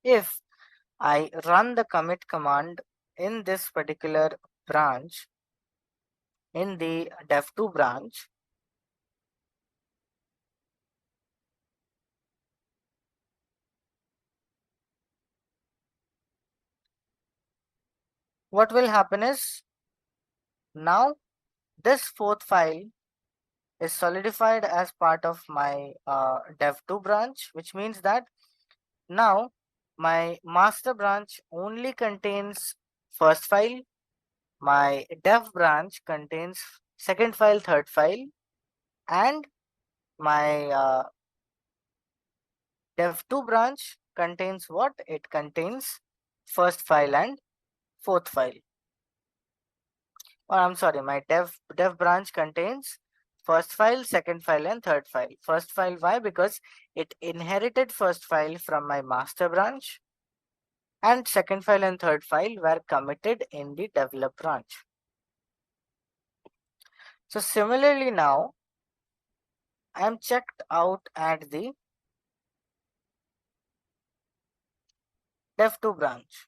A: If I run the commit command in this particular branch, in the dev2 branch, what will happen is now this fourth file is solidified as part of my dev2 branch, which means that now my master branch only contains first file, my dev branch contains second file, third file, and my dev2 branch contains what? It contains first file and fourth file. Or I'm sorry, my dev branch contains first file, second file, and third file. First file, why? Because it inherited first file from my master branch, and second file and third file were committed in the develop branch. So similarly now, I am checked out at the dev2 branch.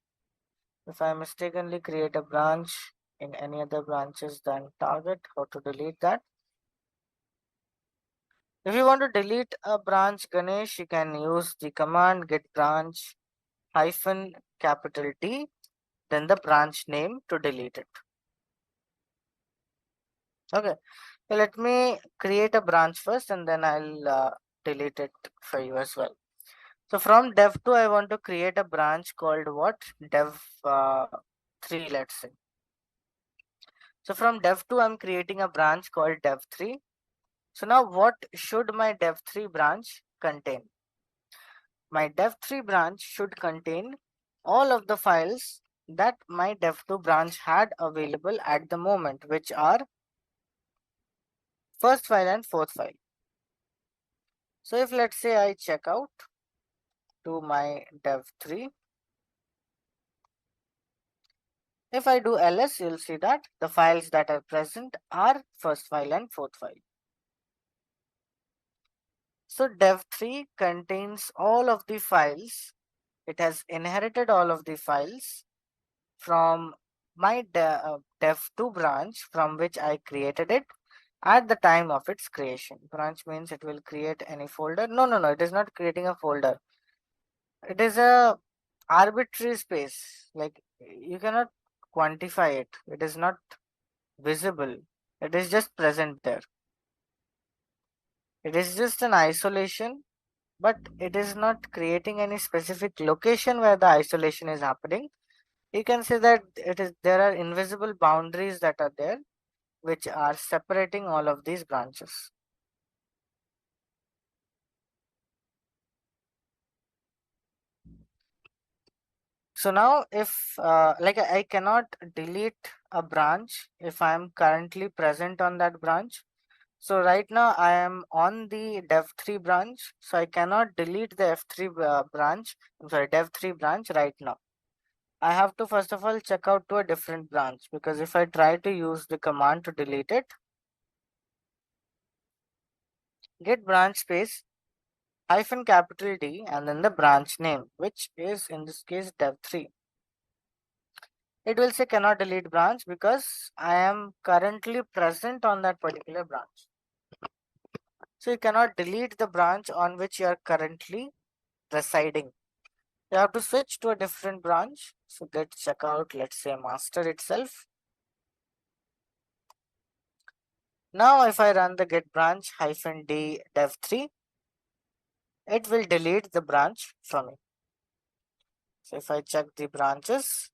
A: If I mistakenly create a branch in any other branches than target, how to delete that? If you want to delete a branch, Ganesh, you can use the command git branch hyphen capital T, then the branch name to delete it. Okay, so let me create a branch first and then I'll delete it for you as well. So from dev2, I want to create a branch called what? Dev3, let's say. So from dev2, I'm creating a branch called dev3. So now what should my dev3 branch contain? My dev3 branch should contain all of the files that my dev2 branch had available at the moment, which are first file and fourth file. So if let's say I check out to my dev3, if I do ls, you'll see that the files that are present are first file and fourth file. So dev3 contains all of the files. It has inherited all of the files from my dev2 branch from which I created it at the time of its creation. Branch means it will create any folder. No, it is not creating a folder. It is a arbitrary space. Like you cannot quantify it. It is not visible. It is just present there. It is just an isolation, but it is not creating any specific location where the isolation is happening. You can say that there are invisible boundaries that are there which are separating all of these branches. So now if like I cannot delete a branch if I am currently present on that branch. So right now I am on the dev3 branch, so I cannot delete the f3 branch, I'm sorry, dev3 branch right now. I have to first of all check out to a different branch, because if I try to use the command to delete it, get branch space hyphen capital D and then the branch name, which is in this case dev3. It will say cannot delete branch because I am currently present on that particular branch. So you cannot delete the branch on which you are currently residing. You have to switch to a different branch. So get checkout, let's say master itself. Now if I run the get branch hyphen D dev3, it will delete the branch from me. So if I check the branches,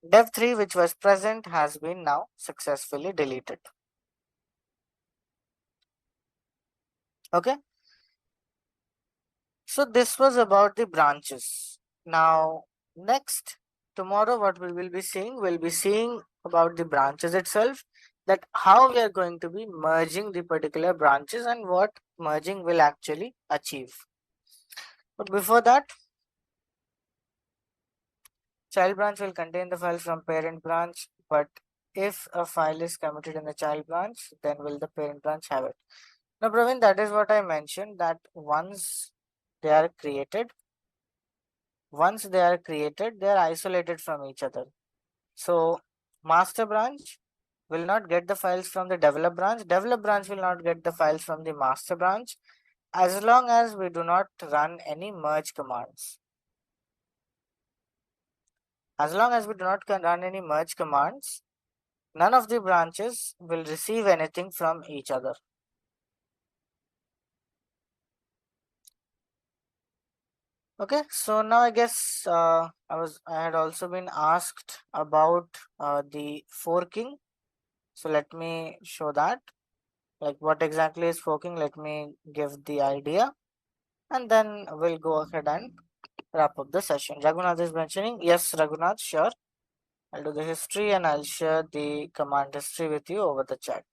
A: dev3 which was present has been now successfully deleted. Okay. So this was about the branches. Now next, tomorrow what we will be seeing, we'll be seeing about the branches itself, that how we are going to be merging the particular branches and what merging will actually achieve. But before that, child branch will contain the files from parent branch, but if a file is committed in the child branch, then will the parent branch have it? Now Praveen, that is what I mentioned, that once they are created, they are isolated from each other. So master branch will not get the files from the develop branch. Develop branch will not get the files from the master branch as long as we do not run any merge commands. As long as we do not run any merge commands, none of the branches will receive anything from each other. Okay, so now I guess I had also been asked about the forking. So let me show that. Like what exactly is forking, let me give the idea and then we'll go ahead and wrap up the session. Raghunath is mentioning, yes Raghunath, sure, I'll do the history and I'll share the command history with you over the chat.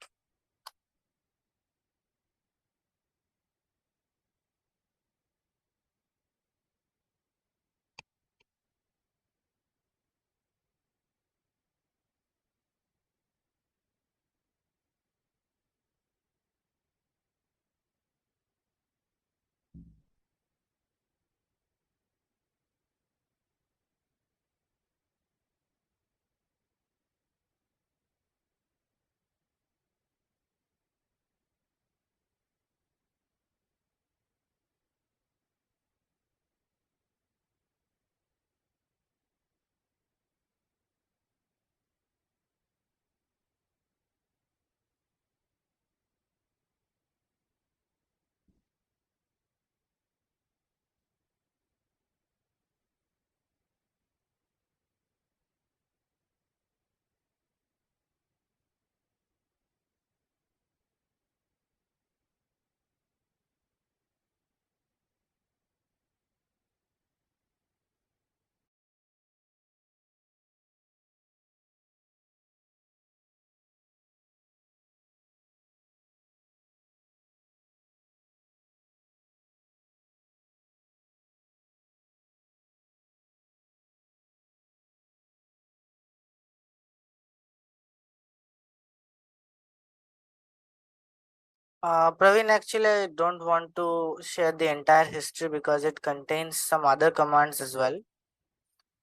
A: Praveen, actually, I don't want to share the entire history because it contains some other commands as well.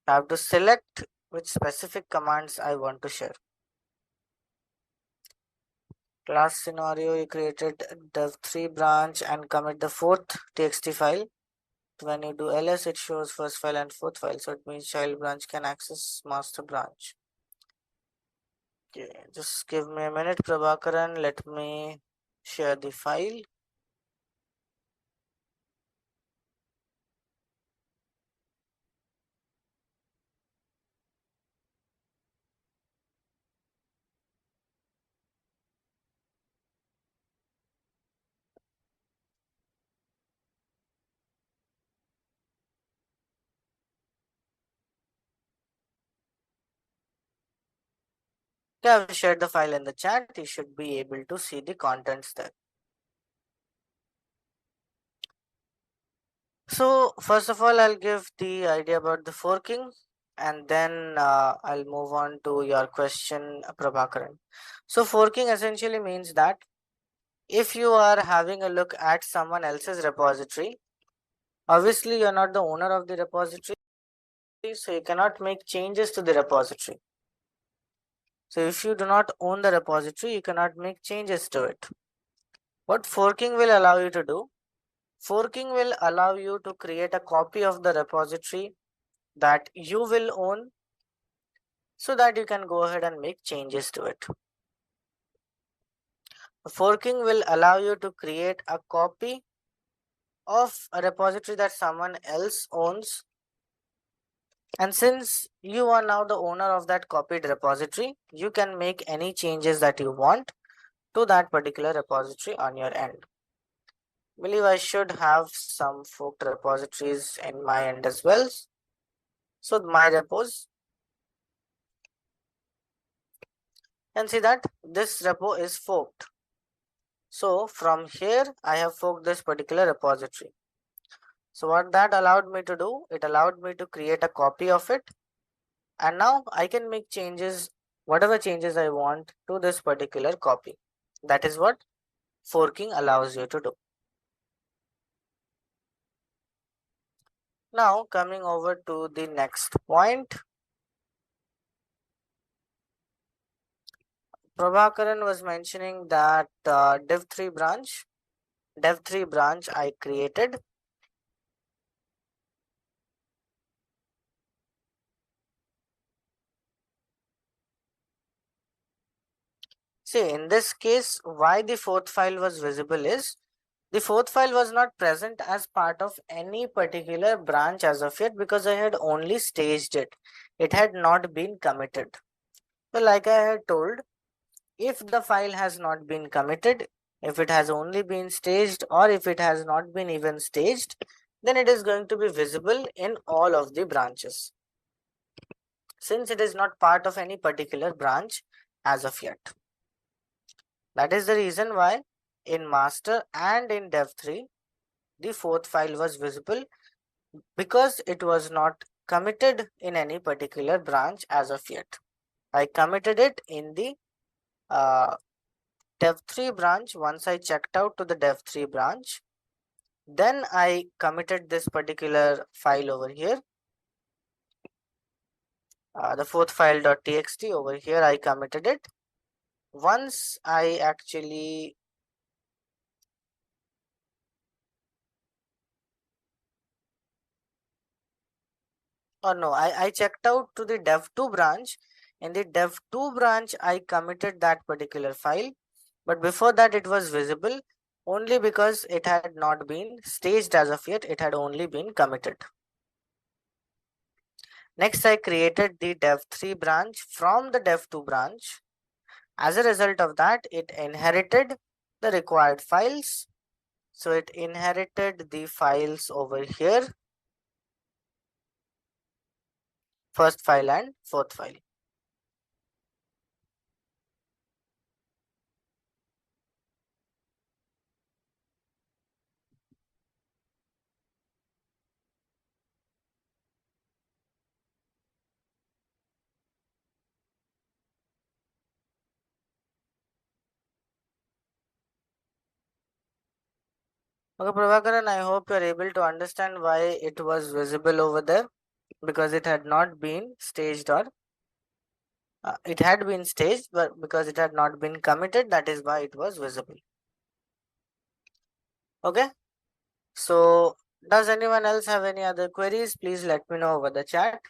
A: I have to select which specific commands I want to share. Class scenario, you created dev3 branch and commit the fourth txt file. When you do ls, it shows first file and fourth file. So it means child branch can access master branch. Okay, just give me a minute, Prabhakaran. Let me share the file. Okay, I've shared the file in the chat. You should be able to see the contents there. So first of all, I'll give the idea about the forking, and then I'll move on to your question, Prabhakaran. So forking essentially means that if you are having a look at someone else's repository, obviously you're not the owner of the repository, so you cannot make changes to the repository. So if you do not own the repository, you cannot make changes to it. What forking will allow you to do? Forking will allow you to create a copy of the repository that you will own so that you can go ahead and make changes to it. Forking will allow you to create a copy of a repository that someone else owns, and since you are now the owner of that copied repository, you can make any changes that you want to that particular repository on your end. I believe I should have some forked repositories in my end as well. So my repos, and see that this repo is forked. So from here, I have forked this particular repository. So what that allowed me to do, it allowed me to create a copy of it. And now I can make changes, whatever changes I want to this particular copy. That is what forking allows you to do. Now coming over to the next point. Prabhakaran was mentioning that dev3 branch I created. See, in this case, why the fourth file was visible is the fourth file was not present as part of any particular branch as of yet because I had only staged it. It had not been committed. So like I had told, if the file has not been committed, if it has only been staged or if it has not been even staged, then it is going to be visible in all of the branches, since it is not part of any particular branch as of yet. That is the reason why in master and in dev3, the fourth file was visible because it was not committed in any particular branch as of yet. I committed it in the dev3 branch. Once I checked out to the dev3 branch, then I committed this particular file over here. The fourth file.txt over here, I committed it. Once I actually no, I checked out to the dev2 branch. In the dev2 branch, I committed that particular file. But before that, it was visible only because it had not been staged as of yet. It had only been committed. Next, I created the dev3 branch from the dev2 branch. As a result of that, it inherited the required files. So it inherited the files over here, first file and fourth file. Okay, Prabhakaran, I hope you're able to understand why it was visible over there, because it had not been staged, or it had been staged, but because it had not been committed, that is why it was visible. Okay, so does anyone else have any other queries? Please let me know over the chat.